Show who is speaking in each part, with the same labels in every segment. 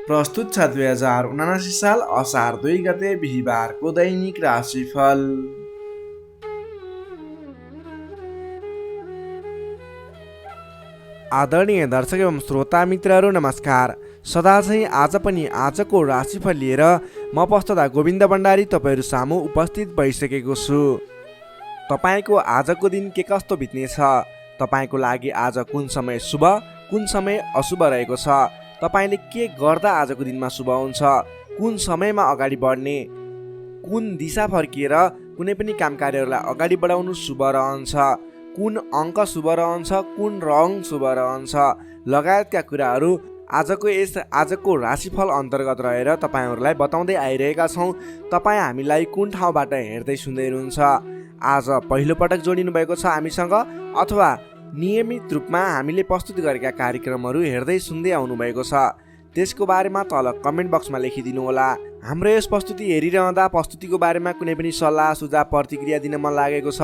Speaker 1: प्रस्तुत छ 2079 साल असार 2 गते बिहीबारको दैनिक राशिफल। आदरणीय दर्शक एवं श्रोता मित्रहरू नमस्कार। सदा चाहिँ आज पनि आजको राशिफल लिएर म पस्तदा गोविन्द भण्डारी तपाईहरू सामु उपस्थित भइसकेको छु। तपाईको आजको दिन के कस्तो बित्नेछ, तपाईको लागि आज कुन समय शुभ कुन समय अशुभ रहेको छ, तपाईले के गर्दा आजको दिनमा शुभ हुन्छ, कुन समयमा अगाडि बढ्ने, कुन दिशा फर्किएर कुनै पनि काम कार्यहरूलाई अगाडि बढाउनु शुभ रहन्छ, कुन अङ्क शुभ रहन्छ, कुन रङ शुभ रहन्छ लगायतका कुराहरू आजको राशिफल अन्तर्गत रहेर तपाईहरूलाई बताउँदै आइरहेका छौँ। तपाईँ हामीलाई कुन ठाउँबाट हेर्दै सुन्दै हुनुहुन्छ, आज पहिलोपटक जोडिनु भएको छ हामीसँग अथवा नियमित रूपमा हामीले प्रस्तुत गरेका कार्यक्रमहरू हेर्दै सुन्दै आउनुभएको छ, त्यसको बारेमा तल कमेन्ट बक्समा लेखिदिनु होला। हाम्रो यस प्रस्तुति हेरिरहँदा प्रस्तुतिको बारेमा कुनै पनि सल्लाह सुझाव प्रतिक्रिया दिन मन लागेको छ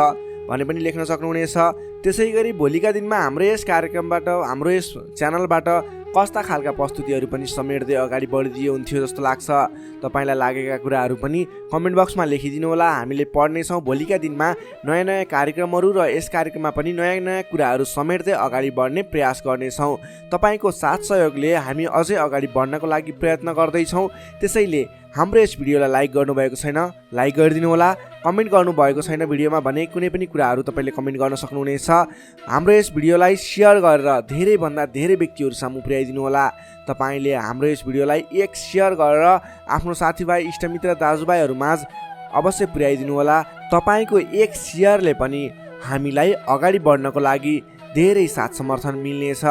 Speaker 1: भने पनि लेख्न सक्नुहुनेछ। त्यसै गरी भोलिका दिनमा हाम्रो यस कार्यक्रमबाट हाम्रो यस च्यानलबाट कस्ता खालका प्रस्तुतिहरू पनि समेट्दै अगाडि बढिदियो हुन्थ्यो जस्तो लाग्छ, तपाईँलाई लागेका कुराहरू पनि कमेन्ट बक्समा लेखिदिनु होला। हामीले पढ्नेछौँ भोलिका दिनमा नयाँ नयाँ कार्यक्रमहरू र यस कार्यक्रममा पनि नयाँ नयाँ कुराहरू समेट्दै अगाडि बढ्ने प्रयास गर्नेछौँ। तपाईँको साथ सहयोगले हामी अझै अगाडि बढ्नको लागि प्रयत्न गर्दैछौँ। त्यसैले हाम्रो यस भिडियोलाई लाइक गर्नुभएको छैन लाइक गरिदिनु होला, कमेन्ट गर्नुभएको छैन भिडियोमा भने कुनै पनि कुराहरू तपाईँले कमेन्ट गर्न सक्नुहुनेछ। हाम्रो यस भिडियोलाई सेयर गरेर धेरैभन्दा धेरै व्यक्तिहरू सामु पुर्याइदिनु होला। तपाईँले हाम्रो यस भिडियोलाई एक सेयर गरेर आफ्नो साथीभाइ इष्टमित्र दाजुभाइहरू माझ अवश्य पुर्याइदिनु होला। तपाईँको एक सेयरले पनि हामीलाई अगाडि बढ्नको लागि धेरै साथ समर्थन मिल्नेछ।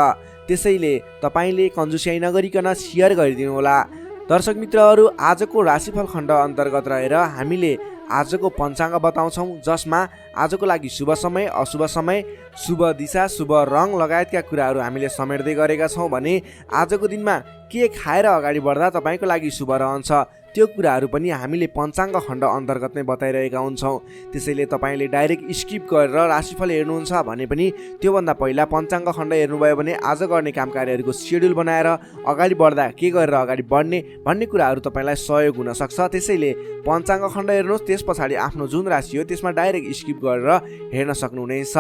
Speaker 1: त्यसैले तपाईँले कन्जुस्याइ नगरिकन सेयर गरिदिनु होला। दर्शक मित्रहरू, आजको राशिफल खण्ड अन्तर्गत रहेर हामीले आजको पञ्चाङ्ग बताउँछौँ, जसमा आजको लागि शुभ समय अशुभ समय, शुभ दिशा शुभ रङ लगायतका कुराहरू हामीले समेट्दै गरेका छौँ भने आजको दिनमा के खाएर अगाडि बढ्दा तपाईँको लागि शुभ रहन्छ त्यो कुराहरू पनि हामीले पञ्चाङ्ग खण्ड अन्तर्गत नै बताइरहेका हुन्छौँ। त्यसैले तपाईँले डाइरेक्ट स्किप गरेर राशिफल हेर्नुहुन्छ भने पनि त्योभन्दा पहिला पञ्चाङ्ग खण्ड हेर्नुभयो भने आज गर्ने काम कार्यहरूको सेड्युल बनाएर अगाडि बढ्दा के गरेर अगाडि बढ्ने भन्ने कुराहरू तपाईँलाई सहयोग हुनसक्छ। त्यसैले पञ्चाङ्ग खण्ड हेर्नुहोस्, त्यस पछाडि आफ्नो जुन राशि हो त्यसमा डाइरेक्ट स्किप गरेर हेर्न सक्नुहुनेछ।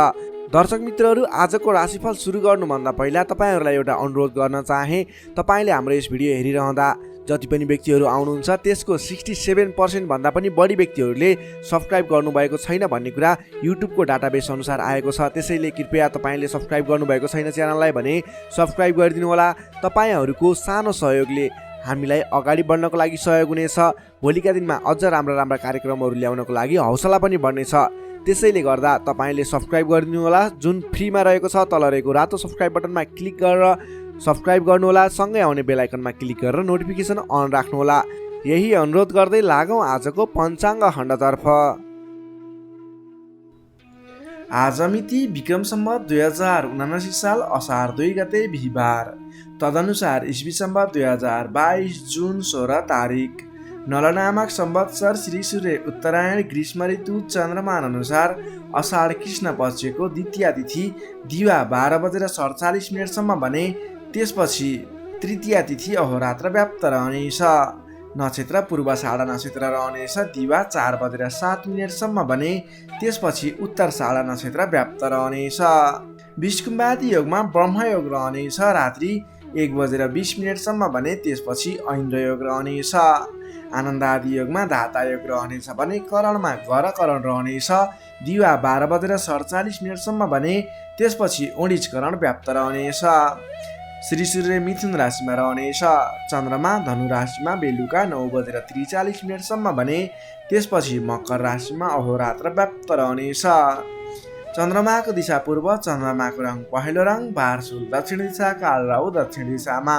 Speaker 1: दर्शक मित्रहरू, आजको राशिफल सुरु गर्नुभन्दा पहिला तपाईँहरूलाई एउटा अनुरोध गर्न चाहे। तपाईँले हाम्रो यस भिडियो हेरिरहँदा जति पनि व्यक्तिहरू आउनुहुन्छ त्यसको 67% भन्दा पनि बढी व्यक्तिहरूले सब्सक्राइब गर्नुभएको छैन भन्ने कुरा युट्युबको डाटाबेस अनुसार आएको छ। त्यसैले कृपया तपाईँले सब्सक्राइब गर्नुभएको छैन च्यानललाई भने सब्सक्राइब गरिदिनु होला। तपाईँहरूको सानो सहयोगले हामीलाई अगाडि बढ्नको लागि सहयोग हुनेछ। भोलिका दिनमा अझ राम्रा राम्रा कार्यक्रमहरू ल्याउनको लागि हौसला पनि बढ्नेछ। त्यसैले गर्दा तपाईँले सब्सक्राइब गरिदिनु होला। जुन फ्रीमा रहेको छ तल रहेको रातो सब्सक्राइब बटनमा क्लिक गरेर सब्सक्राइब गर्नुहोला, सँगै आउने बेल आइकनमा क्लिक गरेर नोटिफिकेसन अन राख्नुहोला। यही अनुरोध गर्दै लागौँ आजको पञ्चाङ्ग खण्डतर्फ। आज मिति विक्रम सम्वत 2079 साल असार 2 गते बिहीबार, तदनुसार इस्वी सम्वत 2022 जुन 16 तारिक, नलनामक संवत्सर श्री सूर्य उत्तरायण ग्रीष्म ऋतु चन्द्रमान अनुसार असाढ कृष्ण पक्षको द्वितीय तिथि दिवा 12:47 भने त्यसपछि तृतीय तिथि अहोरात्र व्याप्त रहनेछ। नक्षत्र पूर्वाषाढा नक्षत्र रहनेछ दिवा 4:07 भने त्यसपछि उत्तरषाढा नक्षत्र व्याप्त रहनेछ। विष्कुम्बादी योगमा ब्रह्मयोग रहनेछ रात्रि 1:20 भने त्यसपछि ऐन्द्र योग रहनेछ। आनन्दादि योगमा धाता योग रहनेछ भने करणमा गरकरण रहनेछ दिवा 12:47 भने त्यसपछि ओडिचकरण व्याप्त रहनेछ। श्री सूर्य मिथुन राशिमा रहनेछ, चन्द्रमा धनु राशिमा बेलुका 9:43 भने त्यसपछि मकर राशिमा अहोरात्र व्याप्त रहनेछ। चन्द्रमाको दिशा पूर्व, चन्द्रमाको रङ पहेँलो रङ, बारसुल दक्षिण दिशा, काल राहु दक्षिण दिशामा।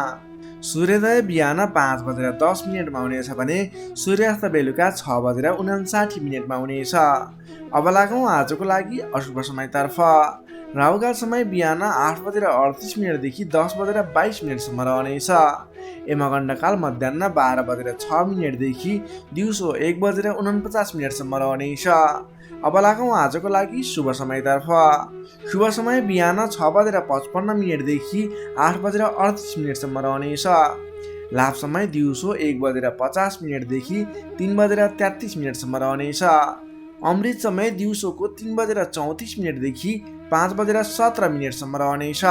Speaker 1: सूर्योदय बिहान 5:10 हुनेछ भने सूर्यास्त बेलुका 6:59 हुनेछ। अब लागौँ आजको लागि अशुभ समयतर्फ। राहुकाल समय बिहान 8:38 देखि 10:22 रहनेछ। यमगण्डकाल मध्याह्न 12:06 देखि दिउँसो 1:49 रहनेछ। अब लागौँ आजको लागि शुभ समयतर्फ। शुभ समय बिहान 6:55 देखि 8:38 रहनेछ। लाभ समय दिउँसो 1:50 देखि 3:33 रहनेछ। अमृत समय दिउँसोको 3:34 देखि 5:17 रहनेछ।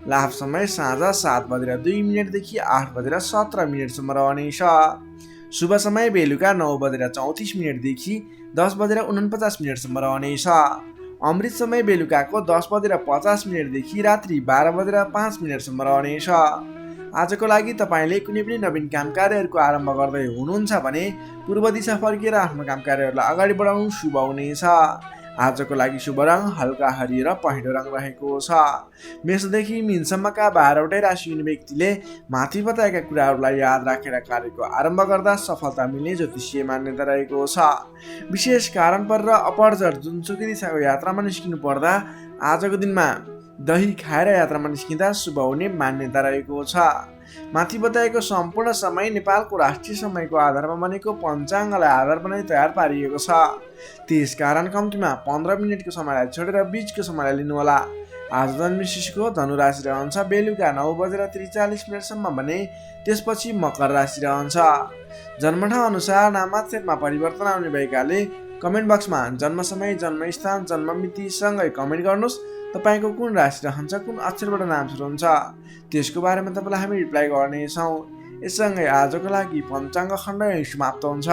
Speaker 1: लाभ समय साँझ 7:02 देखि 8:17 रहनेछ। शुभ समय बेलुका 9:34 देखि 10:49 रहनेछ। अमृत समय बेलुकाको 10:50 देखि रात्रि 12:05 रहनेछ। आजको लागि तपाईँले कुनै पनि नवीन काम कार्यहरूको आरम्भ गर्दै हुनुहुन्छ भने पूर्व दिशा फर्किएर आफ्नो काम कार्यहरूलाई अगाडि बढाउनु शुभ हुनेछ। आजको लागि शुभ रङ हल्का हरियो र पहेँलो रङ रहेको छ। मेषदेखि मीनसम्मका 12वटै राशि हुने व्यक्तिले माथि बताएका कुराहरूलाई याद राखेर कार्यको आरम्भ गर्दा सफलता मिल्ने ज्योतिषीय मान्यता रहेको छ। विशेष कारण परेर अपरझट जुनसुकै दिशाको यात्रामा निस्किनु पर्दा आजको दिनमा दही खाएर यात्रामा निस्किँदा शुभ हुने मान्यता रहेको छ। माथि बताएको सम्पूर्ण समय नेपालको राष्ट्रिय समयको आधारमा बनेको पञ्चाङ्गलाई आधार बनाई तयार पारिएको छ। त्यसकारण कम्तीमा 15 मिनटको समयलाई छोडेर बीचको समयलाई लिनुहोला। आज जन्मेसिसको धनु राशि रहन्छ बेलुका 9:43 भने त्यसपछि मकर राशि रहन्छ। जन्मठाउँ अनुसार नामाक्षरमा परिवर्तन आउने भएकाले कमेन्ट बक्समा जन्म समय, जन्मस्थान, जन्ममिति सँगै कमेन्ट गर्नुहोस्। तपाईँको कुन राशि रहन्छ, कुन अक्षरबाट नाम सुरु हुन्छ, त्यसको बारेमा तपाईँलाई हामी रिप्लाई गर्नेछौँ। यससँगै आजको लागि पञ्चाङ्ग खण्ड यही समाप्त हुन्छ।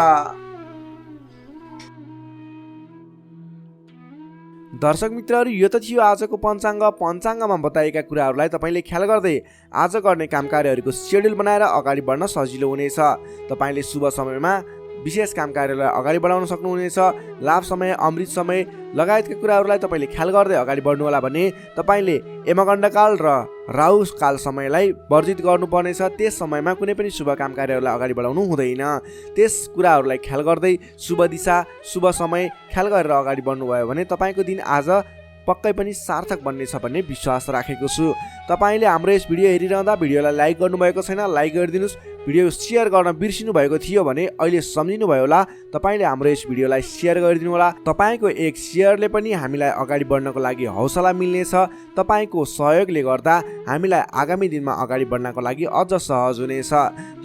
Speaker 1: दर्शक मित्रहरू, यो त थियो आजको पञ्चाङ्गमा बताएका कुराहरूलाई तपाईँले ख्याल गर्दै आज गर्ने काम कार्यहरूको सेड्युल बनाएर अगाडि बढ्न सजिलो हुनेछ। तपाईँले शुभ समयमा विशेष काम कार्यलाई अगाडि बढाउन सक्नुहुनेछ। लाभ समय, अमृत समय लगायतका कुराहरूलाई तपाईँले ख्याल गर्दै अगाडि बढ्नुहोला भने तपाईँले यमगण्डकाल र राहु काल समयलाई वर्जित गर्नुपर्नेछ। त्यस समयमा कुनै पनि शुभ काम कार्यहरूलाई अगाडि बढाउनु हुँदैन। त्यस कुराहरूलाई ख्याल गर्दै शुभ दिशा, शुभ समय ख्याल गरेर अगाडि बढ्नुभयो भने तपाईँको दिन आज पक्कै पनि सार्थक बन्नेछ भन्ने विश्वास राखेको छु। तपाईँले हाम्रो यस भिडियो हेरिरहँदा भिडियोलाई लाइक गर्नुभएको छैन, लाइक गरिदिनुहोस्। भिडियो सेयर गर्न बिर्सिनु भएको थियो भने अहिले सम्झिनु भयो होला, तपाईँले हाम्रो यस भिडियोलाई सेयर गरिदिनु होला। तपाईँको एक सेयरले पनि हामीलाई अगाडि बढ्नको लागि हौसला मिल्नेछ। तपाईँको सहयोगले गर्दा हामीलाई आगामी दिनमा अगाडि बढ्नको लागि अझ सहज हुनेछ।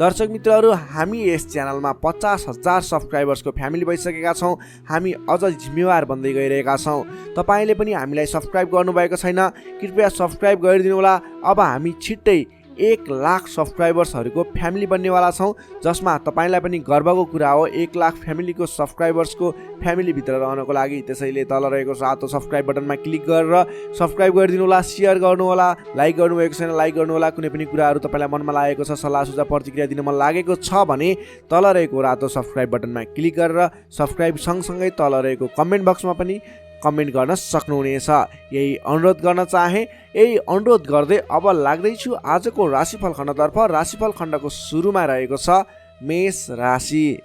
Speaker 1: दर्शक मित्रहरू, हामी यस च्यानलमा 50,000 सब्सक्राइबर्सको फ्यामिली भइसकेका छौँ। हामी अझ जिम्मेवार बन्दै गइरहेका छौँ। तपाईँले पनि हामीलाई सब्सक्राइब गर्नुभएको छैन, कृपया सब्सक्राइब गरिदिनु होला। अब हामी छिट्टै 1 लाख सब्सक्राइबर्सहरूको फ्यामिली बन्नेवाला छौँ, जसमा तपाईँलाई पनि गर्वको कुरा हो 1 लाख फ्यामिलीको सब्सक्राइबर्सको फ्यामिलीभित्र रहनको लागि। त्यसैले तल रहेको रातो सब्सक्राइब बटनमा क्लिक गरेर सब्सक्राइब गरिदिनु होला, सेयर गर्नु होला, लाइक गर्नुभएको छैन लाइक गर्नु होला। कुनै पनि कुराहरू तपाईँलाई मनमा लागेको छ, सल्लाह सुझाव प्रतिक्रिया दिन मन लागेको छ भने तल रहेको रातो सब्सक्राइब बटनमा क्लिक गरेर सब्सक्राइब सँगसँगै तल रहेको कमेन्ट बक्समा पनि कमेन्ट गर्न सक्नुहुनेछ। यही अनुरोध गर्न चाहे। यही अनुरोध गर्दै अब लाग्दैछु आजको राशिफल खण्डतर्फ। राशिफल खण्डको सुरुमा रहेको छ मेष राशि।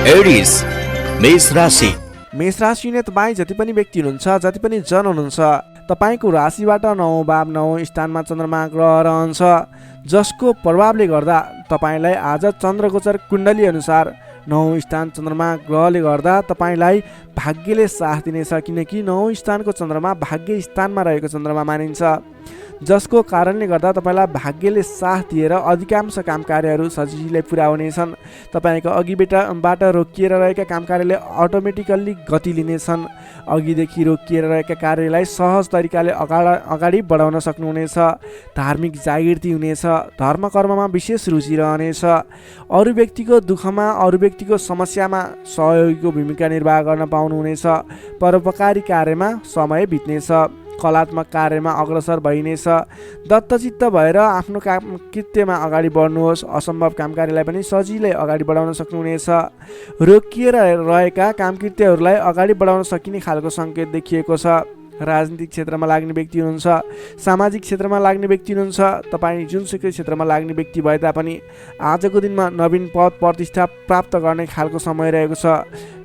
Speaker 2: एरिस मेष राशि।
Speaker 1: मेष राशि हुने तपाईँ जति पनि व्यक्ति हुनुहुन्छ, जति पनि जन हुनुहुन्छ, तपाईँको राशिबाट 9 भाव 9 स्थानमा चन्द्रमा ग्रह रहन्छ, जसको प्रभावले गर्दा तपाईँलाई आज चन्द्रगोचर कुण्डली अनुसार 9 स्थान चन्द्रमा ग्रहले गर्दा तपाईँलाई भाग्यले साथ दिनेछ। किनकि 9 स्थानको चन्द्रमा भाग्य स्थानमा रहेको चन्द्रमा मानिन्छ, जसको कारणले गर्दा तपाईँलाई भाग्यले साथ दिएर अधिकांश काम कार्यहरू सजिलै पुरा हुनेछन्। तपाईँको अघिबाट रोकिएर रहेका काम कार्यले अटोमेटिकल्ली गति लिनेछन्। अघिदेखि रोकिएर रहेका कार्यलाई सहज तरिकाले अगाडि बढाउन सक्नुहुनेछ। धार्मिक जागृति हुनेछ। धर्म कर्ममा विशेष रुचि रहनेछ। अरू व्यक्तिको दुःखमा, अरू व्यक्तिको समस्यामा सहयोगीको भूमिका निर्वाह गर्न पाउनुहुनेछ। परोपकारी कार्यमा समय बित्नेछ। कलात्मक कार्यमा अग्रसर भइनेछ। दत्तचित्त भएर आफ्नो काम कृत्यमा अगाडि बढ्नुहोस्। असम्भव काम कार्यलाई पनि सजिलै अगाडि बढाउन सक्नुहुनेछ। रोकिएर रहेका काम कृत्यहरूलाई अगाडि बढाउन सकिने खालको सङ्केत देखिएको छ। राजनीतिक क्षेत्रमा लाग्ने व्यक्ति हुनुहुन्छ, सामाजिक क्षेत्रमा लाग्ने व्यक्ति हुनुहुन्छ, तपाईँ जुनसुकै क्षेत्रमा लाग्ने व्यक्ति भए तापनि आजको दिनमा नवीन पद प्रतिष्ठा प्राप्त गर्ने खालको समय रहेको छ।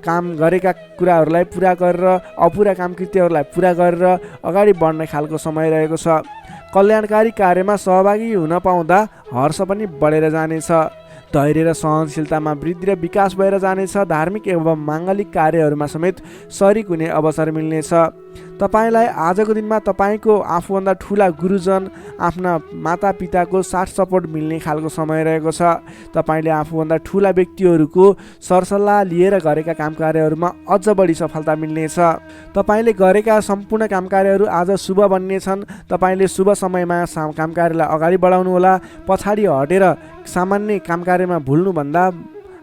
Speaker 1: काम गरेका कुराहरूलाई पुरा गरेर अपुरा काम कृत्यहरूलाई पुरा गरेर अगाडि बढ्ने खालको समय रहेको छ। कल्याणकारी कार्यमा सहभागी हुन पाउँदा हर्ष पनि बढेर जानेछ। धैर्य र सहनशीलतामा वृद्धि र विकास भएर जानेछ। धार्मिक एवं माङ्गलिक कार्यहरूमा समेत शरीक हुने अवसर मिल्नेछ। तपाईँलाई आजको दिनमा तपाईँको आफूभन्दा ठुला गुरुजन, आफ्ना मातापिताको साथ सपोर्ट मिल्ने खालको समय रहेको छ। तपाईँले आफूभन्दा ठुला व्यक्तिहरूको सरसल्लाह लिएर गरेका काम कार्यहरूमा अझ बढी सफलता मिल्नेछ। तपाईँले गरेका सम्पूर्ण काम कार्यहरू आज शुभ बन्नेछन्। तपाईँले शुभ समयमा काम कार्यलाई अगाडि बढाउनुहोला। पछाडि हटेर सामान्य काम कार्यमा भुल्नुभन्दा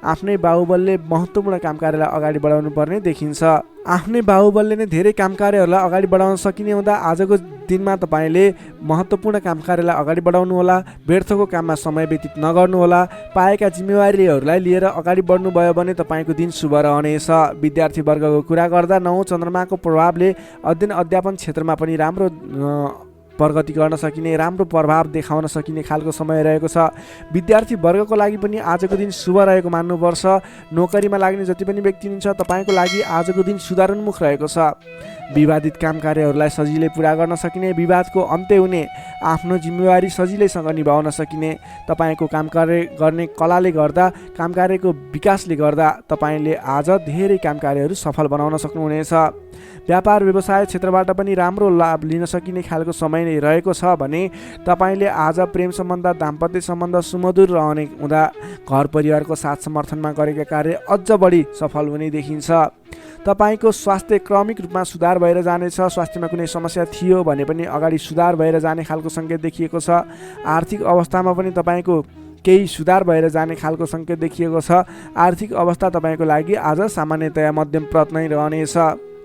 Speaker 1: आफ्नै बाहुबलले महत्त्वपूर्ण काम कार्यलाई अगाडि बढाउनु पर्ने देखिन्छ। आफ्नै बाहुबलले नै धेरै काम कार्यहरूलाई अगाडि बढाउन सकिने हुँदा आजको दिनमा तपाईँले महत्त्वपूर्ण काम कार्यलाई अगाडि बढाउनुहोला। व्यर्थको काममा समय व्यतीत नगर्नुहोला। पाएका जिम्मेवारीहरूलाई लिएर अगाडि बढ्नुभयो भने तपाईँको दिन शुभ रहनेछ। विद्यार्थी वर्गको कुरा गर्दा 9 चन्द्रमाको प्रभावले अध्ययन अध्यापन क्षेत्रमा पनि राम्रो प्रगति गर्न सकिने, राम्रो प्रभाव देखाउन सकिने खालको समय रहेको छ। विद्यार्थी वर्गको लागि पनि आजको दिन शुभ रहेको मान्नुपर्छ। नोकरीमा लाग्ने जति पनि व्यक्ति हुनुहुन्छ तपाईँको लागि आजको दिन सुधारोन्मुख रहेको छ। विवादित काम कार्यहरूलाई सजिलै पुरा गर्न सकिने, विवादको अन्त्य हुने, आफ्नो जिम्मेवारी सजिलैसँग निभाउन सकिने, तपाईँको काम कार्य गर्ने कलाले गर्दा, काम कार्यको विकासले गर्दा तपाईँले आज धेरै काम कार्यहरू सफल बनाउन सक्नुहुनेछ। व्यापार व्यवसाय क्षेत्रबाट पनि राम्रो लाभ लिन सकिने खालको समय नै रहेको छ भने तपाईँले आज प्रेम सम्बन्ध, दाम्पत्य सम्बन्ध सुमधुर रहने हुँदा घर परिवारको साथ समर्थनमा गरेका कार्य अझ बढी सफल हुने देखिन्छ। तपाईँको स्वास्थ्य क्रमिक रूपमा सुधार भएर जानेछ। स्वास्थ्यमा कुनै समस्या थियो भने पनि अगाडि सुधार भएर जाने खालको सङ्केत देखिएको छ। आर्थिक अवस्थामा पनि तपाईँको केही सुधार भएर जाने खालको सङ्केत देखिएको छ। आर्थिक अवस्था तपाईँको लागि आज सामान्यतया मध्यमप्रद नै रहनेछ।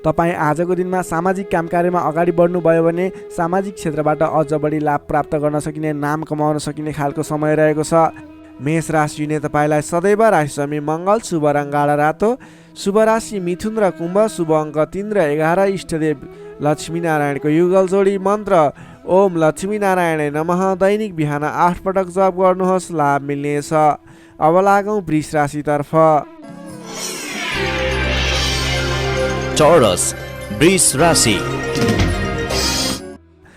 Speaker 1: तपाईँ आजको दिनमा सामाजिक काम कार्यमा अगाडि बढ्नुभयो भने सामाजिक क्षेत्रबाट अझ बढी लाभ प्राप्त गर्न सकिने, नाम कमाउन सकिने खालको समय रहेको छ। मेष राशिले तपाईँलाई सदैव राशिस्वामी मङ्गल, शुभ रङ गाढा रातो, शुभ राशि मिथुन र कुम्भ, शुभ अङ्क 3 र 11, इष्टदेव लक्ष्मीनारायणको युगल जोडी, मन्त्र ओम लक्ष्मीनारायण नमः। दैनिक बिहान 8 पटक जप गर्नुहोस्, लाभ मिल्नेछ। अब लागौँ वृष राशितर्फ।
Speaker 2: चौरस वृष राशि।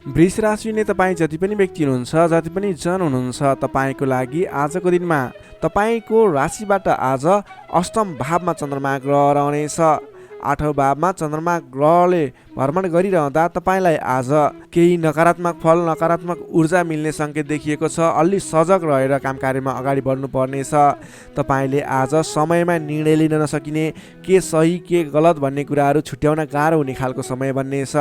Speaker 1: वृष राशिले तपाईँ जति पनि व्यक्ति हुनुहुन्छ, जति पनि जन हुनुहुन्छ, तपाईँको लागि आजको दिनमा तपाईँको राशिबाट आज अष्टम भावमा चन्द्रमा ग्रह रहनेछ। 8औं भावमा चन्द्रमा ग्रहले भ्रमण गरिरहँदा तपाईँलाई आज केही नकारात्मक फल, नकारात्मक ऊर्जा मिल्ने सङ्केत देखिएको छ। अलि सजग रहेर काम कार्यमा अगाडि बढ्नुपर्नेछ। तपाईँले आज समयमा निर्णय लिन नसकिने, के सही के गलत भन्ने कुराहरू छुट्याउन गाह्रो हुने खालको समय बन्नेछ।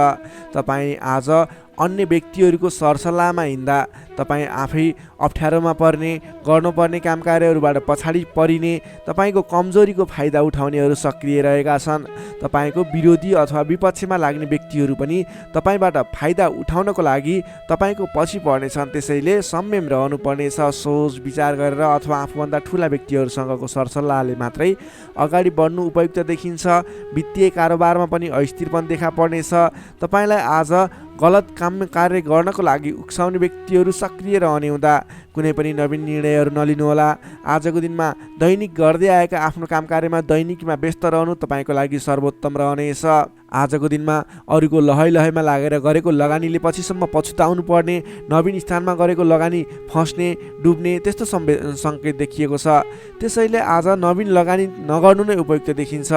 Speaker 1: तपाईँ आज अन्य व्यक्तिहरूको सरसल्लाहमा हिँड्दा तपाईँ आफै अप्ठ्यारोमा पर्ने, गर्नुपर्ने काम कार्यहरूबाट पछाडि परिने, तपाईँको कमजोरीको फाइदा उठाउनेहरू सक्रिय रहेका छन्। तपाईँको विरोधी अथवा विपक्षमा लाग्ने व्यक्तिहरू पनि तपाईँबाट फाइदा उठाउनको लागि तपाईँको पछि पर्नेछन्। त्यसैले संयम रहनुपर्नेछ। सोच विचार गरेर अथवा आफूभन्दा ठुला व्यक्तिहरूसँगको सरसल्लाहले मात्रै अगाडि बढ्नु उपयुक्त देखिन्छ। वित्तीय कारोबारमा पनि अस्थिरपन देखा पर्नेछ। तपाईँलाई आज गलत काम कार्य गर्नको लागि उक्साउने व्यक्तिहरू सक्रिय रहने हुँदा कुनै पनि नवीन निर्णयहरू नलिनुहोला। आजको दिनमा दैनिक गर्दै आएका आफ्नो काम कार्यमा दैनिकमा व्यस्त रहनु तपाईँको लागि सर्वोत्तम रहनेछ। आजको दिनमा अरूको लहै लहैमा लागेर गरेको लगानीले पछिसम्म पछुताउनु पर्ने, नवीन स्थानमा गरेको लगानी फस्ने, डुब्ने त्यस्तो सङ्केत देखिएको छ। त्यसैले आज नवीन लगानी नगर्नु नै उपयुक्त देखिन्छ।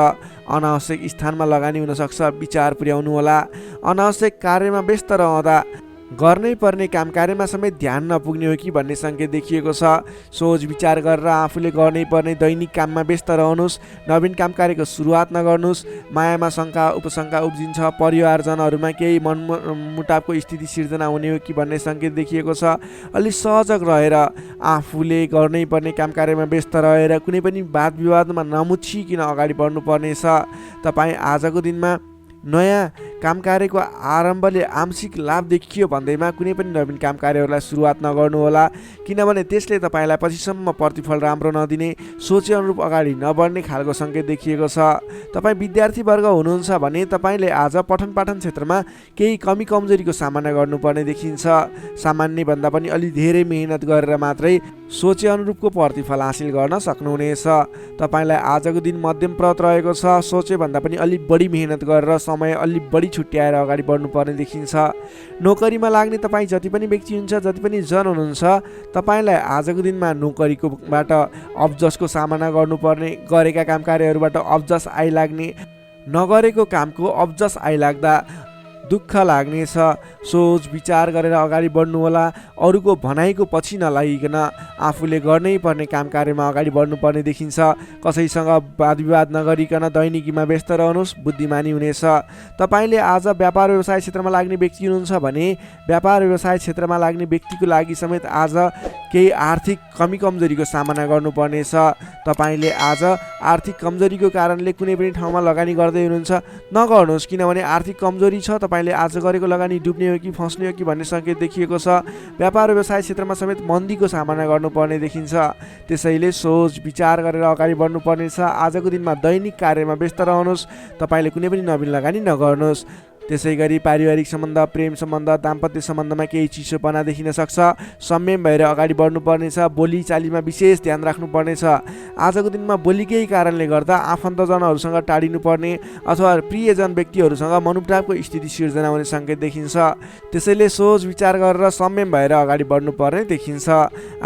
Speaker 1: अनावश्यक स्थानमा लगानी हुनसक्छ, विचार पुर्याउनु होला। अनावश्यक कार्यमा व्यस्त रहँदा गर्नै पर्ने काम कार्यमा समेत ध्यान नपुग्ने हो कि भन्ने सङ्केत देखिएको छ। सोच विचार गरेर आफूले गर्नै पर्ने दैनिक काममा व्यस्त रहनुहोस्। नवीन काम कार्यको सुरुवात नगर्नुहोस्। मायामा शङ्का उपशङ्का उब्जिन्छ। परिवारजनहरूमा केही मनमुटावको स्थिति सिर्जना हुने हो कि भन्ने सङ्केत देखिएको छ। अलि सहजग रहेर आफूले गर्नै पर्ने काम कार्यमा व्यस्त रहेर कुनै पनि वाद विवादमा नमुछिकन अगाडि बढ्नुपर्नेछ। तपाईँ आजको दिनमा नयाँ काम कार्यको आरम्भले आंशिक लाभ देखियो भन्दैमा कुनै पनि नवीन काम कार्यहरूलाई सुरुवात नगर्नुहोला, किनभने त्यसले तपाईँलाई पछिसम्म प्रतिफल राम्रो नदिने, सोचे अनुरूप अगाडि नबढ्ने खालको सङ्केत देखिएको छ। तपाईँ विद्यार्थी वर्ग हुनुहुन्छ भने तपाईँले आज पठन पाठन क्षेत्रमा केही कमी कमजोरीको सामना गर्नुपर्ने देखिन्छ। सामान्यभन्दा पनि अलि धेरै मेहनत गरेर मात्रै सोचे अनुरूपको प्रतिफल हासिल गर्न सक्नुहुनेछ। तपाईँलाई आजको दिन मध्यमप्रद रहेको छ। सोचेभन्दा पनि अलि बढी मेहनत गरेर समय अलि बढी छुट्याएर अगाडि बढ्नुपर्ने देखिन्छ। नोकरीमा लाग्ने तपाईँ जति पनि व्यक्ति हुनुहुन्छ, जति पनि जन हुनुहुन्छ, तपाईँलाई आजको दिनमा नोकरीकोबाट अब्जसको सामना गर्नुपर्ने, गरेका काम कार्यहरूबाट अब्जस आइलाग्ने, नगरेको कामको अब्जस आइलाग्दा दुःख लाग्नेछ। सोच विचार गरेर अगाडि बढ्नुहोला। अरूको भनाइको पछि नलागिकन आफूले गर्नै पर्ने काम कार्यमा अगाडि बढ्नुपर्ने देखिन्छ। कसैसँग वादविवाद नगरिकन दैनिकीमा व्यस्त रहनुहोस्, बुद्धिमानी हुनेछ। तपाईँले आज व्यापार व्यवसाय क्षेत्रमा लाग्ने व्यक्ति हुनुहुन्छ भने व्यापार व्यवसाय क्षेत्रमा लाग्ने व्यक्तिको लागि समेत आज केही आर्थिक कमी कमजोरीको सामना गर्नुपर्नेछ। तपाईँले आज आर्थिक कमजोरीको कारणले कुनै पनि ठाउँमा लगानी गर्दै हुनुहुन्छ, नगर्नुहोस्, किनभने आर्थिक कमजोरी छ। तपाईँले आज गरेको लगानी डुब्ने हो कि फस्ने हो कि भन्ने सङ्केत देखिएको छ। व्यापार व्यवसाय क्षेत्रमा समेत मन्दीको सामना गर्नुपर्ने देखिन्छ। त्यसैले सोच विचार गरेर अगाडि बढ्नुपर्नेछ। आजको दिनमा दैनिक कार्यमा व्यस्त रहनुहोस्। तपाईँले कुनै पनि नवीन लगानी नगर्नुहोस्। त्यसै गरी पारिवारिक सम्बन्ध, प्रेम सम्बन्ध, दाम्पत्य सम्बन्धमा केही चिसोपना देखिन सक्छ। संयम भएर अगाडि बढ्नुपर्नेछ। बोलीचालीमा विशेष ध्यान राख्नुपर्नेछ। आजको दिनमा बोलीकै कारणले गर्दा आफन्तजनहरूसँग टाढिनुपर्ने अथवा प्रियजन व्यक्तिहरूसँग मनमुटावको स्थिति सिर्जना हुने सङ्केत देखिन्छ। त्यसैले सोच विचार गरेर संयम भएर अगाडि बढ्नुपर्ने देखिन्छ।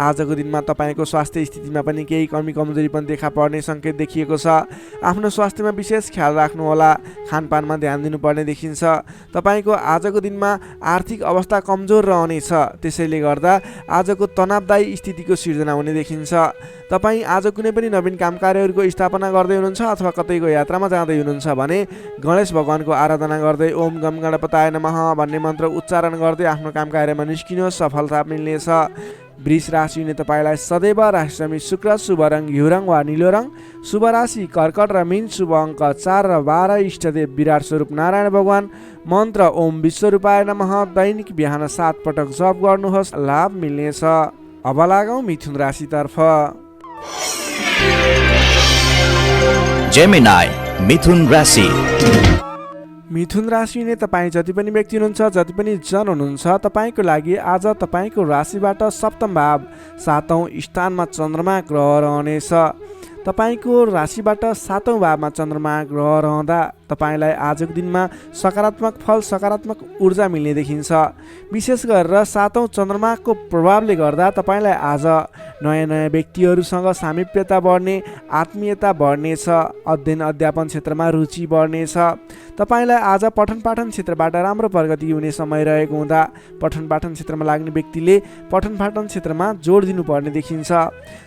Speaker 1: आजको दिनमा तपाईँको स्वास्थ्य स्थितिमा पनि केही कमी कमजोरी पनि देखा पर्ने सङ्केत देखिएको छ। आफ्नो स्वास्थ्यमा विशेष ख्याल राख्नुहोला। खानपानमा ध्यान दिनुपर्ने देखिन्छ। तपाईँको आजको दिनमा आर्थिक अवस्था कमजोर रहनेछ। त्यसैले गर्दा आजको तनावदायी स्थितिको सिर्जना हुने देखिन्छ। तपाईँ आज कुनै पनि नवीन काम कार्यहरूको स्थापना गर्दै हुनुहुन्छ अथवा कतैको यात्रामा जाँदै हुनुहुन्छ भने गणेश भगवानको आराधना गर्दै ओम गम गणपताय नमः भन्ने मन्त्र उच्चारण गर्दै आफ्नो काम कार्यमा निस्किनुहोस्, सफलता मिल्नेछ। वृष राशिले तपाईँलाई सदैव राशिसमी शुक्र, शुभ रङ घिउ रङ वा निलो रङ, शुभ राशि कर्कट र मीन, शुभ अङ्क 4 र 12, इष्टदेव विराट स्वरूप नारायण भगवान, मन्त्र ओम विश्वरूपाय नमः। दैनिक बिहान 7 पटक जप गर्नुहोस्, लाभ मिल्नेछ। अब लागौँ मिथुन राशितर्फ।
Speaker 2: जेमिनाई मिथुन राशि।
Speaker 1: मिथुन राशि नै तपाईँ जति पनि व्यक्ति हुनुहुन्छ, जति पनि जन हुनुहुन्छ, तपाईँको लागि आज तपाईँको राशिबाट सप्तम भाव 7औं स्थानमा चन्द्रमा ग्रह रहनेछ। तपाईँको राशिबाट 7औं भावमा चन्द्रमा ग्रह रहँदा तपाईँलाई आजको दिनमा सकारात्मक फल, सकारात्मक ऊर्जा मिल्ने देखिन्छ। विशेष गरेर 7औं चन्द्रमाको प्रभावले गर्दा तपाईँलाई आज नयाँ नयाँ व्यक्तिहरूसँग सामिप्यता बढ्ने, आत्मीयता बढ्नेछ। अध्ययन अध्यापन क्षेत्रमा रुचि बढ्नेछ। तपाईँलाई आज पठन पाठन क्षेत्रबाट राम्रो प्रगति हुने समय रहेको हुँदा पठन पाठन क्षेत्रमा लाग्ने व्यक्तिले पठन पाठन क्षेत्रमा जोड दिनुपर्ने देखिन्छ।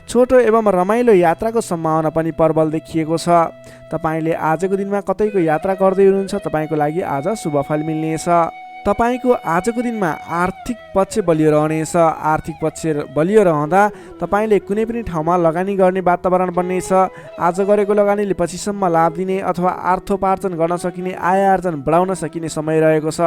Speaker 1: छोटो एवं रमाइलो यात्राको सम्भावना पनि प्रबल देखिएको छ। तपाईँले आजको दिनमा कतैको यात्रा गर्दै हुनुहुन्छ, तपाईँको लागि आज शुभ फल मिल्नेछ। तपाईँको आजको दिनमा आर्थिक पक्ष बलियो रहनेछ। आर्थिक पक्ष बलियो रहँदा तपाईँले कुनै पनि ठाउँमा लगानी गर्ने वातावरण बन्नेछ। आज गरेको लगानीले पछिसम्म लाभ दिने अथवा अर्थोपार्जन गर्न सकिने, आय आर्जन बढाउन सकिने समय रहेको छ।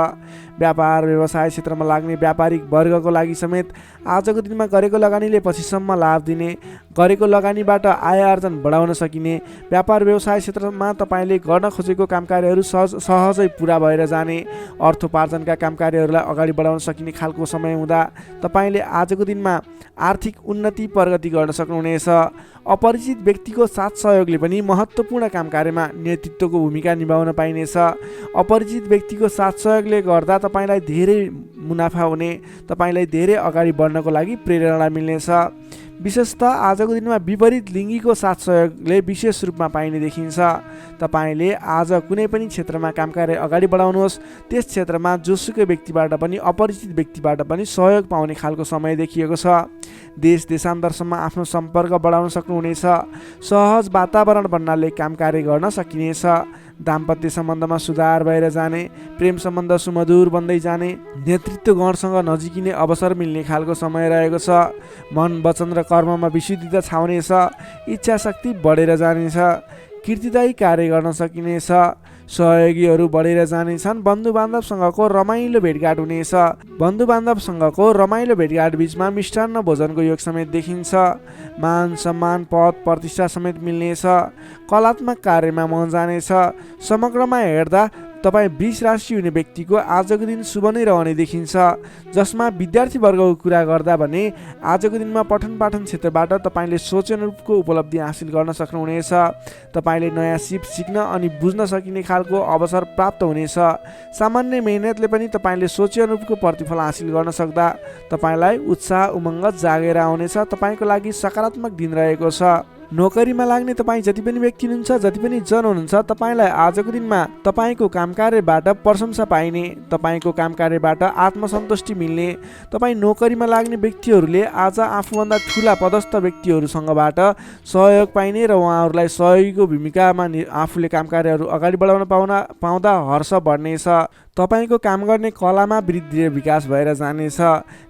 Speaker 1: व्यापार व्यवसाय क्षेत्रमा लाग्ने व्यापारिक वर्गको लागि समेत आजको दिनमा गरेको लगानीले पछिसम्म लाभ दिने, गरेको लगानीबाट आय आर्जन बढाउन सकिने, व्यापार व्यवसाय क्षेत्रमा तपाईँले गर्न खोजेको काम कार्यहरू सहजै पुरा भएर जाने, अर्थोपार्जनका काम कार्यहरूलाई अगाडि बढाउन सकिने खालको समय हुँदा तपाईँले आजको दिनमा आर्थिक उन्नति प्रगति गर्न सक्नुहुनेछ। अपरिचित व्यक्तिको साथ सहयोगले पनि महत्त्वपूर्ण काम कार्यमा नेतृत्वको भूमिका निभाउन पाइनेछ। अपरिचित व्यक्तिको साथ सहयोगले गर्दा तपाईँलाई धेरै मुनाफा हुने, तपाईँलाई धेरै अगाडि बढ्नको लागि प्रेरणा मिल्नेछ। विशेषतः आजको दिनमा विपरीत लिङ्गीको साथ सहयोगले विशेष रूपमा पाइने देखिन्छ। तपाईँले आज कुनै पनि क्षेत्रमा काम कार्य अगाडि बढाउनुहोस्, त्यस क्षेत्रमा जोसुकै व्यक्तिबाट पनि, अपरिचित व्यक्तिबाट पनि सहयोग पाउने खालको समय देखिएको छ। देश देशान्तरसम्म आफ्नो सम्पर्क बढाउन सक्नुहुनेछ। सहज वातावरण बन्नाले काम कार्य गर्न सकिनेछ। दाम्पत्य सम्बन्धमा सुधार भएर जाने, प्रेम सम्बन्ध सुमधुर बन्दै जाने, नेतृत्व गणसँग नजिकिने अवसर मिल्ने खालको समय रहेको छ। मन, वचन र कर्ममा विशुद्धता छाउनेछ। इच्छा शक्ति बढेर जानेछ। कीर्तिदायी कार्य गर्न सकिनेछ। सहयोगीहरू बढेर जानेछन्। बन्धु बान्धवसँगको रमाइलो भेटघाट हुनेछ। बन्धु बान्धवसँगको रमाइलो भेटघाट बिचमा मिष्टान्न भोजनको योग समेत देखिन्छ। मान सम्मान, पद प्रतिष्ठा समेत मिल्नेछ। कलात्मक कार्यमा मन जानेछ। समग्रमा हेर्दा तपाईँ वृष राशि हुने व्यक्तिको आजको दिन शुभ नै रहने देखिन्छ। जसमा विद्यार्थी वर्गको कुरा गर्दा भने आजको दिनमा पठन पाठन क्षेत्रबाट तपाईँले सोचेअनुरूपको उपलब्धि हासिल गर्न सक्नुहुनेछ। तपाईँले नयाँ सिप सिक्न अनि बुझ्न सकिने खालको अवसर प्राप्त हुनेछ। सामान्य मेहनतले पनि तपाईँले सोचेअनुरूपको प्रतिफल हासिल गर्न सक्दा तपाईँलाई उत्साह उमङ्ग जागेर आउनेछ। तपाईँको लागि सकारात्मक दिन रहेको छ। नोकरीमा लाग्ने तपाईँ जति पनि व्यक्ति हुनुहुन्छ, जति पनि जन हुनुहुन्छ, तपाईँलाई आजको दिनमा तपाईँको काम कार्यबाट प्रशंसा पाइने, तपाईँको काम कार्यबाट आत्मसन्तुष्टि मिल्ने, तपाईँ नोकरीमा लाग्ने व्यक्तिहरूले आज आफूभन्दा ठुला पदस्थ व्यक्तिहरूसँगबाट सहयोग पाइने र उहाँहरूलाई सहयोगीको भूमिकामा आफूले काम कार्यहरू अगाडि बढाउन पाउँदा हर्ष बढ्नेछ। तपाईँको काम गर्ने कलामा वृद्धि र विकास भएर जानेछ।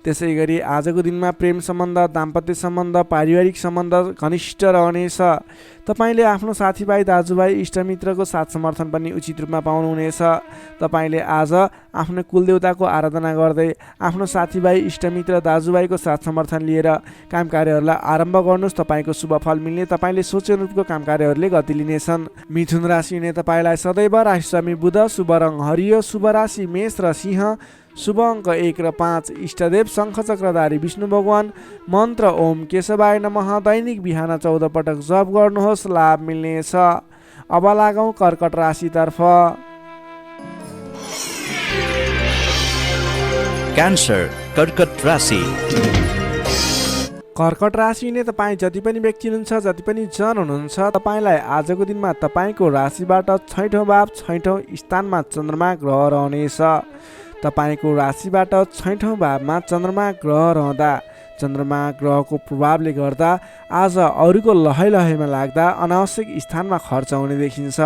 Speaker 1: त्यसै गरी आजको दिनमा प्रेम सम्बन्ध, दाम्पत्य सम्बन्ध, पारिवारिक सम्बन्ध घनिष्ठ रहनेछ। तपाईँले आफ्नो साथीभाइ, दाजुभाइ, इष्टमित्रको साथ समर्थन पनि उचित रूपमा पाउनुहुनेछ। तपाईँले आज आफ्नो कुलदेवताको आराधना गर्दै आफ्नो साथीभाइ, इष्टमित्र, दाजुभाइको साथ समर्थन लिएर काम कार्यहरूलाई आरम्भ गर्नुहोस्। तपाईँको शुभ फल मिल्ने, तपाईँले सोचे अनुरूपको काम कार्यहरूले गति लिनेछन्। मिथुन राशि हुने तपाईँलाई सदैव राशिस्वामी बुध, शुभ रङ हरियो, शुभ राशि मेष र सिंह, शुभ अङ्क 1 र 5, इष्टदेव शङ्खचक्रधारी विष्णु भगवान, मन्त्र ओम केशवाय नमः। दैनिक बिहान 14 पटक जप गर्नुहोस्, लाभ मिल्नेछ। अब लागौँ कर्कट राशितर्फ।
Speaker 2: क्यान्सर कर्कट राशि।
Speaker 1: कर्कट राशि नै तपाईँ जति पनि व्यक्ति हुनुहुन्छ, जति पनि जन हुनुहुन्छ, तपाईँलाई आजको दिनमा तपाईँको राशिबाट 6औँ भाव 6औँ स्थानमा चन्द्रमा ग्रह रहनेछ। तपाईँको राशिबाट 6औँ भावमा चन्द्रमा ग्रह रहँदा चन्द्रमा ग्रहको प्रभावले गर्दा आज अरूको लहैमा लाग्दा अनावश्यक स्थानमा खर्च हुने देखिन्छ।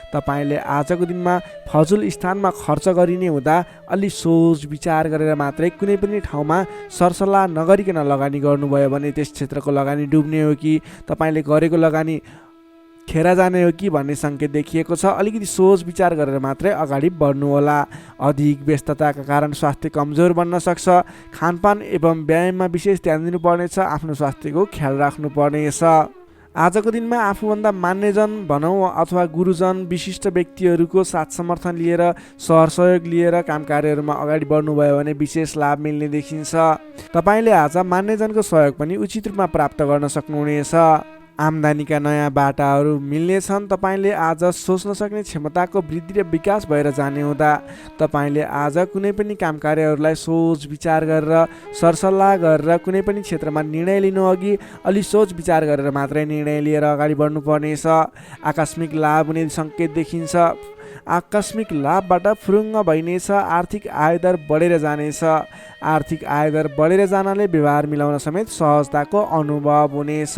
Speaker 1: तपाईँले आजको दिनमा फजुल स्थानमा खर्च गरिने हुँदा अलि सोच विचार गरेर मात्रै कुनै पनि ठाउँमा सरसल्लाह नगरिकन लगानी गर्नुभयो भने त्यस क्षेत्रको लगानी डुब्ने हो कि तपाईँले गरेको लगानी खेर जाने हो कि भन्ने सङ्केत देखिएको छ। अलिकति सोच विचार गरेर मात्रै अगाडि बढ्नुहोला। अधिक व्यस्तताका कारण स्वास्थ्य कमजोर बन्न सक्छ। खानपान एवं व्यायाममा विशेष ध्यान दिनुपर्नेछ। आफ्नो स्वास्थ्यको ख्याल राख्नुपर्नेछ। आजको दिनमा आफूभन्दा मान्यजन भनौँ अथवा गुरुजन, विशिष्ट व्यक्तिहरूको साथ समर्थन लिएर, सहयोग लिएर काम कार्यहरूमा अगाडि बढ्नुभयो भने विशेष लाभ मिल्ने देखिन्छ। तपाईँले आज मान्यजनको सहयोग पनि उचित रूपमा प्राप्त गर्न सक्नुहुनेछ। आम्दानीका नयाँ बाटाहरू मिल्नेछन्। तपाईँले आज सोच्न सक्ने क्षमताको वृद्धि र विकास भएर जाने हुँदा तपाईँले आज कुनै पनि काम कार्यहरूलाई सोच विचार गरेर, सरसल्लाह गरेर कुनै पनि क्षेत्रमा निर्णय लिनु अघि अलि सोच विचार गरेर मात्रै निर्णय लिएर अगाडि बढ्नुपर्नेछ। आकस्मिक लाभ हुने सङ्केत देखिन्छ। आकस्मिक लाभबाट फुरुङ्ग भइनेछ। आर्थिक आयदर बढेर जानेछ। आर्थिक आयदर बढेर जानाले व्यवहार मिलाउन समेत सहजताको अनुभव हुनेछ।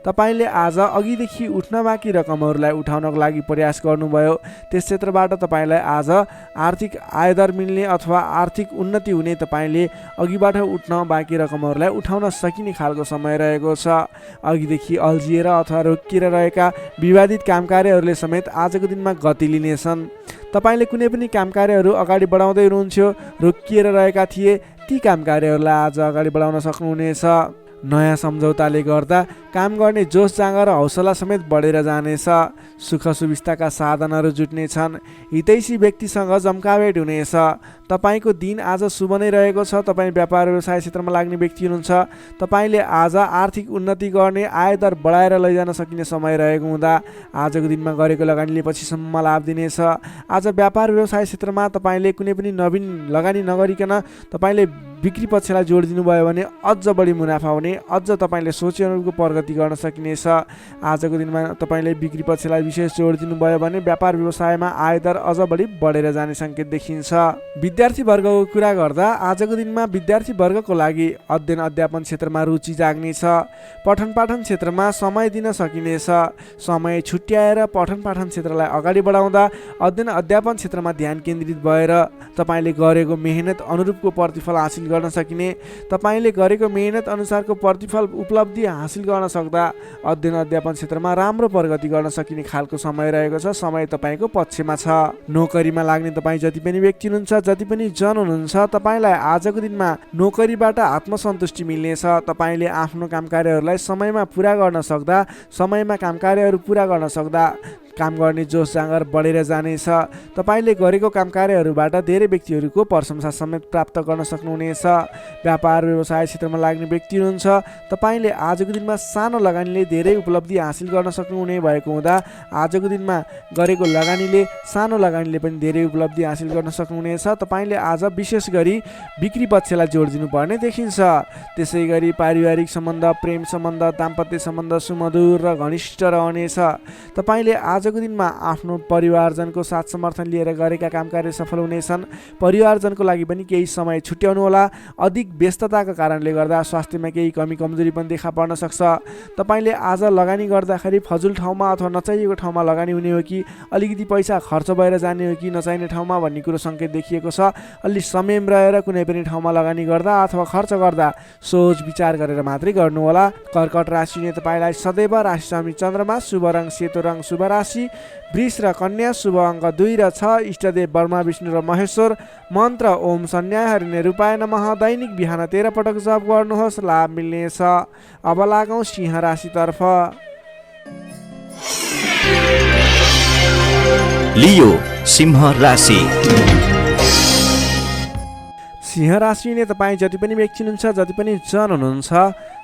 Speaker 1: तपाईँले आज अघिदेखि उठ्न बाँकी रकमहरूलाई उठाउनको लागि प्रयास गर्नुभयो, त्यस क्षेत्रबाट तपाईँलाई आज आर्थिक आयदर मिल्ने अथवा आर्थिक उन्नति हुने, तपाईँले अघिबाट उठ्न बाँकी रकमहरूलाई उठाउन सकिने खालको समय रहेको छ। अघिदेखि अल्झिएर अथवा रोकिएर रहेका विवादित काम कार्यहरूले समेत आजको दिनमा गति लिनेछन्। तपाईँले कुनै पनि काम कार्यहरू अगाडि बढाउँदै हुनुहुन्थ्यो, रोकिएर रहेका थिए, ती काम कार्यहरूलाई आज अगाडि बढाउन सक्नुहुनेछ। नयाँ सम्झौताले गर्दा काम गर्ने जोस जाँगर र हौसला समेत बढेर जानेछ। सुख सुविस्ताका साधनहरू जुट्नेछन्। हितैषी व्यक्तिसँग जम्काभेट हुनेछ। तपाईँको दिन आज शुभ नै रहेको छ। तपाईँ व्यापार व्यवसाय क्षेत्रमा लाग्ने व्यक्ति हुनुहुन्छ। तपाईँले आज आर्थिक उन्नति गर्ने, आयदर बढाएर लैजान सकिने समय रहेको हुँदा आजको दिनमा गरेको लगानीले पछिसम्म लाभ दिनेछ। आज व्यापार व्यवसाय क्षेत्रमा तपाईँले कुनै पनि नवीन लगानी नगरिकन तपाईँले बिक्री पक्षलाई जोड दिनुभयो भने अझ बढी मुनाफा हुने, अझ तपाईँले सोचे अनुरूपको प्रगति गर्न सकिनेछ। आजको दिनमा तपाईँले बिक्री पक्षलाई विशेष जोड दिनुभयो भने व्यापार व्यवसायमा आयदर अझ बढी बढेर जाने सङ्केत देखिन्छ। विद्यार्थी वर्गको कुरा गर्दा आजको दिनमा विद्यार्थी वर्गको लागि अध्ययन अध्यापन क्षेत्रमा रुचि जाग्नेछ। पठन पाठन क्षेत्रमा समय दिन सकिनेछ। समय छुट्याएर पठन पाठन क्षेत्रलाई अगाडि बढाउँदा अध्ययन अध्यापन क्षेत्रमा ध्यान केन्द्रित भएर तपाईँले गरेको मेहनत अनुरूपको प्रतिफल हासिल गर्न सकिने, तपाईँले गरेको मेहनत अनुसारको प्रतिफल उपलब्धि हासिल गर्न सक्दा अध्ययन अध्यापन क्षेत्रमा राम्रो प्रगति गर्न सकिने खालको समय रहेको छ। समय तपाईँको पक्षमा छ। नोकरीमा लाग्ने तपाईँ जति पनि व्यक्ति हुनुहुन्छ, जति पनि जन हुनुहुन्छ, तपाईँलाई आजको दिनमा नोकरीबाट आत्मसन्तुष्टि मिल्नेछ। तपाईँले आफ्नो काम कार्यहरूलाई समयमा पुरा गर्न सक्दा, समयमा काम कार्यहरू पुरा गर्न सक्दा काम गर्ने जोस जाँगर बढेर जानेछ। तपाईँले गरेको काम कार्यहरूबाट धेरै व्यक्तिहरूको प्रशंसा समेत प्राप्त गर्न सक्नुहुनेछ। व्यापार व्यवसाय क्षेत्रमा लाग्ने व्यक्ति हुनुहुन्छ, तपाईँले आजको दिनमा सानो लगानीले धेरै उपलब्धि हासिल गर्न सक्नुहुने भएको हुँदा आजको दिनमा गरेको लगानीले सानो लगानीले पनि धेरै उपलब्धि हासिल गर्न सक्नुहुनेछ। तपाईँले आज विशेष गरी बिक्री पक्षलाई जोड दिनुपर्ने देखिन्छ। त्यसै गरी पारिवारिक सम्बन्ध, प्रेम सम्बन्ध, दाम्पत्य सम्बन्ध सुमधुर र घनिष्ठ रहनेछ। तपाईँले आजको दिनमा आफ्नो परिवारजनको साथ समर्थन लिएर गरेका काम कार्य सफल हुनेछन्। परिवारजनको लागि पनि केही समय छुट्याउनु होला। अधिक व्यस्तताका कारणले गर्दा स्वास्थ्यमा केही कमी कमजोरी पनि देखा पर्न सक्छ। तपाईँले आज लगानी गर्दाखेरि फजुल ठाउँमा अथवा नचाहिएको ठाउँमा लगानी हुने हो कि अलिकति पैसा खर्च भएर जाने हो कि नचाहिने ठाउँमा भन्ने कुरो सङ्केत देखिएको छ। अलि संयम रहेर कुनै पनि ठाउँमा लगानी गर्दा अथवा खर्च गर्दा सोच विचार गरेर मात्रै गर्नुहोला। कर्कट राशिले तपाईँलाई सदैव राशि स्वामी चन्द्रमा, शुभ रङ सेतो रङ, शुभ राशि वृष र कन्या, शुभ अङ्क 2 र 6, इष्टदेव ब्रह्मा विष्णु र महेश्वर, मन्त्र ओम सन्याय हरिणे रूपाय नमः। दैनिक बिहान 13 पटक जप गर्नुहोस्, लाभ मिल्नेछ। अब लागौँ सिंह राशितर्फ।
Speaker 2: लियो सिंह राशि।
Speaker 1: सिंह राशिले तपाईँ जति पनि व्यक्ति हुनुहुन्छ, जति पनि जन हुनुहुन्छ,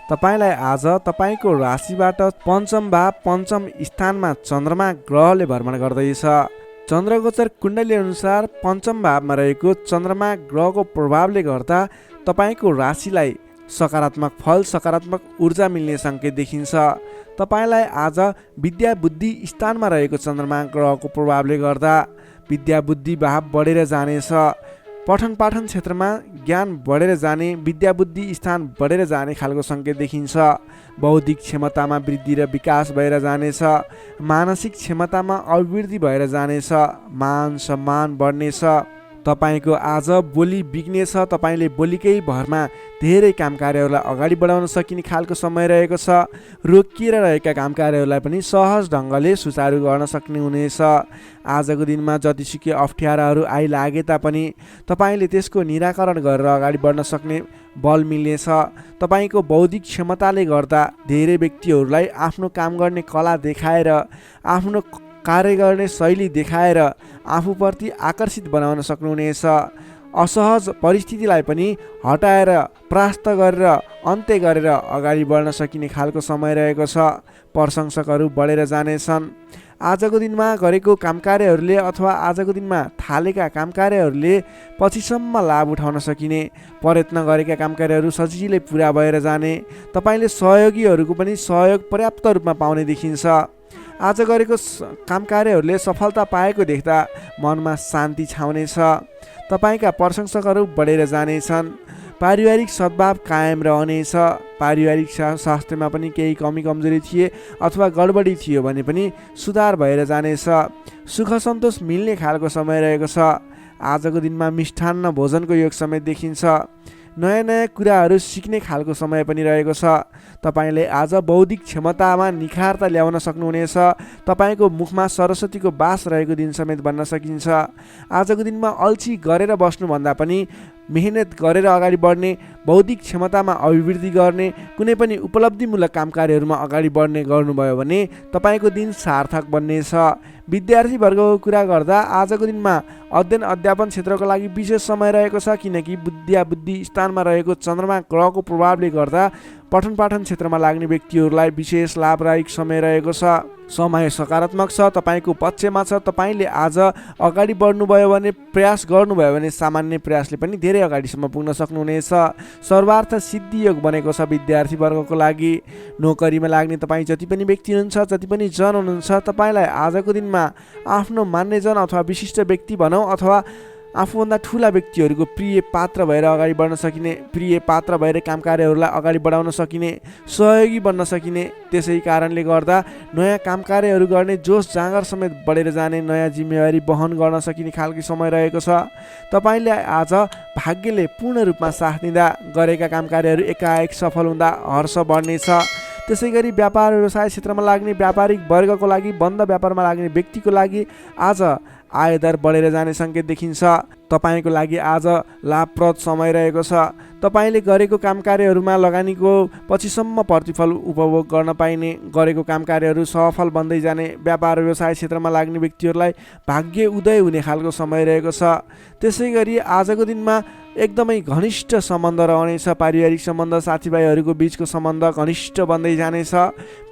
Speaker 1: तपाईँलाई आज तपाईँको राशिबाट पञ्चम भाव पञ्चम स्थानमा चन्द्रमा ग्रहले भ्रमण गर्दैछ। चन्द्रगोचर कुण्डली अनुसार पञ्चम भावमा रहेको चन्द्रमा ग्रहको प्रभावले गर्दा तपाईँको राशिलाई सकारात्मक फल, सकारात्मक ऊर्जा मिल्ने सङ्केत देखिन्छ। तपाईँलाई आज विद्या बुद्धि स्थानमा रहेको चन्द्रमा ग्रहको प्रभावले गर्दा विद्या बुद्धि भाव बढेर जानेछ। पठन पाठन क्षेत्रमा ज्ञान बढेर जाने, विद्या बुद्धि स्थान बढेर जाने खालको सङ्केत देखिन्छ। बौद्धिक क्षमतामा वृद्धि र विकास भएर जानेछ। मानसिक क्षमतामा अभिवृद्धि भएर जानेछ। मान सम्मान बढ्नेछ। तपाईँको आज बोली बिग्नेछ। तपाईँले बोलीकै भरमा धेरै काम कार्यहरूलाई अगाडि बढाउन सकिने खालको समय रहेको छ। रोकिएर रहेका काम कार्यहरूलाई पनि सहज ढङ्गले सुचारू गर्न सक्ने हुनेछ। आजको दिनमा जतिसुकै अप्ठ्याराहरू आइलागे तापनि तपाईँले त्यसको निराकरण गरेर अगाडि बढ्न सक्ने बल मिल्नेछ। तपाईँको बौद्धिक क्षमताले गर्दा धेरै व्यक्तिहरूलाई आफ्नो काम गर्ने कला देखाएर, आफ्नो कार्य गर्ने शैली देखाएर आफूप्रति आकर्षित बनाउन सक्नुहुनेछ। असहज परिस्थितिलाई पनि हटाएर, परास्त गरेर, अन्त्य गरेर अगाडि बढ्न सकिने खालको समय रहेको छ। प्रशंसकहरू बढेर जानेछन्। आजको दिनमा गरेको काम कार्यहरूले अथवा आजको दिनमा थालेका काम कार्यहरूले पछिसम्म लाभ उठाउन सकिने, प्रयत्न गरेका काम कार्यहरू सजिलै पुरा भएर जाने, तपाईँले सहयोगीहरूको पनि सहयोग पर्याप्त रूपमा पाउने देखिन्छ। आज गरेको काम कार्यहरूले सफलता पाएको देख्दा मनमा शान्ति छाउनेछ। तपाईँका प्रशंसकहरू बढेर जानेछन्। पारिवारिक सद्भाव कायम रहनेछ। पारिवारिक स्वास्थ्यमा पनि केही कमी कमजोरी थिए अथवा गडबडी थियो भने पनि सुधार भएर जानेछ। सुख सन्तोष मिल्ने खालको समय रहेको छ। आजको दिनमा मिष्ठान्न भोजनको योग समेत देखिन्छ। नयाँ नयाँ कुराहरू सिक्ने खालको समय पनि रहेको छ। तपाईँले आज बौद्धिक क्षमतामा निखारता ल्याउन सक्नुहुनेछ। तपाईँको मुखमा सरस्वतीको बास रहेको दिन समेत भन्न सकिन्छ। आजको दिनमा अल्छी गरेर बस्नुभन्दा पनि मेहनत गरेर अगाडि बढ्ने, बौद्धिक क्षमतामा अभिवृद्धि गर्ने, कुनै पनि उपलब्धिमूलक काम कार्यहरूमा अगाडि बढ्ने गर्नुभयो भने तपाईँको दिन सार्थक बन्नेछ। विद्यार्थी वर्गको कुरा गर्दा आजको दिनमा अध्ययन अध्यापन क्षेत्रको लागि विशेष समय रहेको छ, किनकि विद्या बुद्धि स्थानमा रहेको चन्द्रमा ग्रहको प्रभावले गर्दा पठन पाठन क्षेत्रमा लाग्ने व्यक्तिहरूलाई विशेष लाभदायक समय रहेको छ। समय सकारात्मक छ, तपाईँको पक्षमा छ। तपाईँले आज अगाडि बढ्नुभयो भने, प्रयास गर्नुभयो भने सामान्य प्रयासले पनि धेरै अगाडिसम्म पुग्न सक्नुहुनेछ। सर्वार्थ सिद्धि योग बनेको छ विद्यार्थी वर्गको लागि। नोकरीमा लाग्ने तपाईँ जति पनि व्यक्ति हुनुहुन्छ, जति पनि जन हुनुहुन्छ, तपाईँलाई आजको दिनमा आफ्नो मान्यजन अथवा विशिष्ट व्यक्ति भनौँ अथवा आफूभन्दा ठुला व्यक्तिहरूको प्रिय पात्र भएर अगाडि बढ्न सकिने, प्रिय पात्र भएर काम कार्यहरूलाई अगाडि बढाउन सकिने, सहयोगी बन्न सकिने, त्यसै कारणले गर्दा नयाँ काम कार्यहरू गर्ने जोस जाँगर समेत बढेर जाने, नयाँ जिम्मेवारी वहन गर्न सकिने खालको समय रहेको छ। तपाईँले आज भाग्यले पूर्ण रूपमा साथ दिँदा गरेका काम कार्यहरू एकाएक सफल हुँदा हर्ष बढ्नेछ। त्यसै गरी व्यापार व्यवसाय क्षेत्रमा लाग्ने व्यापारिक वर्गको लागि, बन्द व्यापारमा लाग्ने व्यक्तिको लागि आज आयदर बढेर जाने सङ्केत देखिन्छ। तपाईँको लागि आज लाभप्रद समय रहेको छ। तपाईँले गरेको काम कार्यहरूमा लगानीको पछिसम्म प्रतिफल उपभोग गर्न पाइने, गरेको काम कार्यहरू सफल बन्दै जाने, व्यापार व्यवसाय क्षेत्रमा लाग्ने व्यक्तिहरूलाई भाग्य उदय हुने खालको समय रहेको छ। त्यसै गरी आजको दिनमा एकदमै घनिष्ठ सम्बन्ध रहनेछ। पारिवारिक सम्बन्ध, साथीभाइहरूको बिचको सम्बन्ध घनिष्ठ बन्दै जानेछ।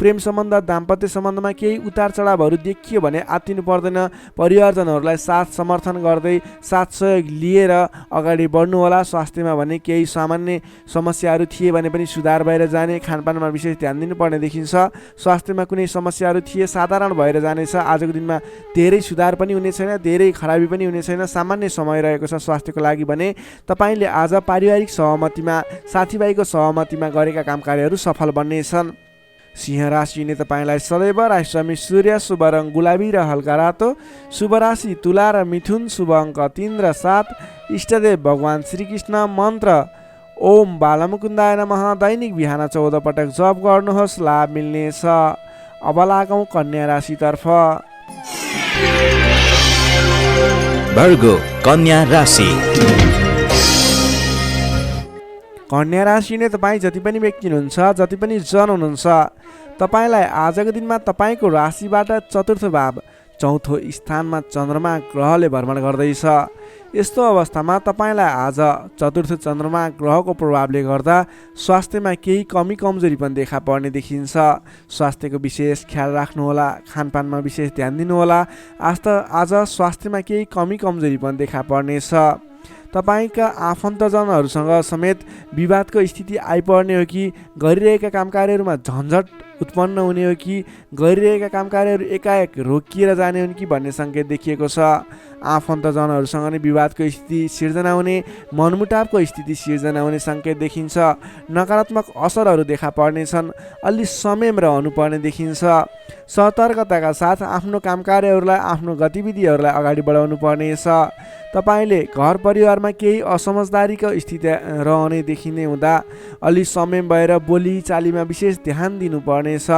Speaker 1: प्रेम सम्बन्ध, दाम्पत्य सम्बन्धमा केही उतार चढावहरू देखियो भने आत्तिनु पर्दैन। परिवारजनहरूलाई साथ समर्थन गर्दै साथ सहयोग लिएर अगाडि बढ्नु होला। स्वास्थ्यमा भने केही सामान्य समस्याहरू थिए भने पनि सुधार भएर जाने, खानपानमा विशेष ध्यान दिनुपर्ने देखिन्छ। स्वास्थ्यमा कुनै समस्याहरू थिए साधारण भएर जानेछ। आजको दिनमा धेरै सुधार पनि हुने छैन, धेरै खराबी पनि हुने छैन, सामान्य समय रहेको छ स्वास्थ्यको लागि भने। तपाईँले आज पारिवारिक सहमतिमा, साथीभाइको सहमतिमा गरेका काम कार्यहरू सफल बन्नेछन्। सिंह राशिले तपाईँलाई सदैव राशिस्वामी सूर्य, शुभ रङ गुलाबी र हल्का रातो, शुभ राशि तुला र मिथुन, शुभ अङ्क 3 र 7, इष्टदेव भगवान श्रीकृष्ण, मन्त्र ओम बालमुकुन्दाय नमः। दैनिक बिहान 14 पटक जप गर्नुहोस्, लाभ मिल्नेछ। अब लागौँ कन्या राशितर्फ।
Speaker 2: वर्गो कन्या राशि।
Speaker 1: कन्या राशि नै तपाईँ जति पनि व्यक्ति हुनुहुन्छ, जति पनि जन हुनुहुन्छ, तपाईँलाई आजको दिनमा तपाईँको राशिबाट चतुर्थ भाव, चौथो स्थानमा चन्द्रमा ग्रहले भ्रमण गर्दैछ। यस्तो अवस्थामा तपाईँलाई आज चतुर्थ चन्द्रमा ग्रहको प्रभावले गर्दा स्वास्थ्यमा केही कमी कमजोरी पनि देखा पर्ने देखिन्छ। स्वास्थ्यको विशेष ख्याल राख्नुहोला, खानपानमा विशेष ध्यान दिनुहोला। आज स्वास्थ्यमा केही कमी कमजोरी पनि देखा पर्नेछ। तपाईँका आफन्तजनहरूसँग समेत विवादको स्थिति आइपर्ने हो कि गरिरहेका काम कार्यहरूमा झन्झट उत्पन्न हुने हो कि गरिरहेका काम कार्यहरू एकाएक रोकिएर जाने हुन् कि भन्ने सङ्केत देखिएको छ। आफन्तजनहरूसँग नै विवादको स्थिति सिर्जना हुने, मनमुटावको स्थिति सिर्जना हुने सङ्केत देखिन्छ। नकारात्मक असरहरू देखा पर्नेछन्। अलि संयम रहनुपर्ने देखिन्छ। सतर्कताका साथ आफ्नो काम कार्यहरूलाई, आफ्नो गतिविधिहरूलाई अगाडि बढाउनु पर्नेछ। तपाईँले घर परिवारमा केही असमझदारीको स्थिति रहने देखिने हुँदा अलि संयम भएर बोली चालीमा विशेष ध्यान दिनुपर्नेछ।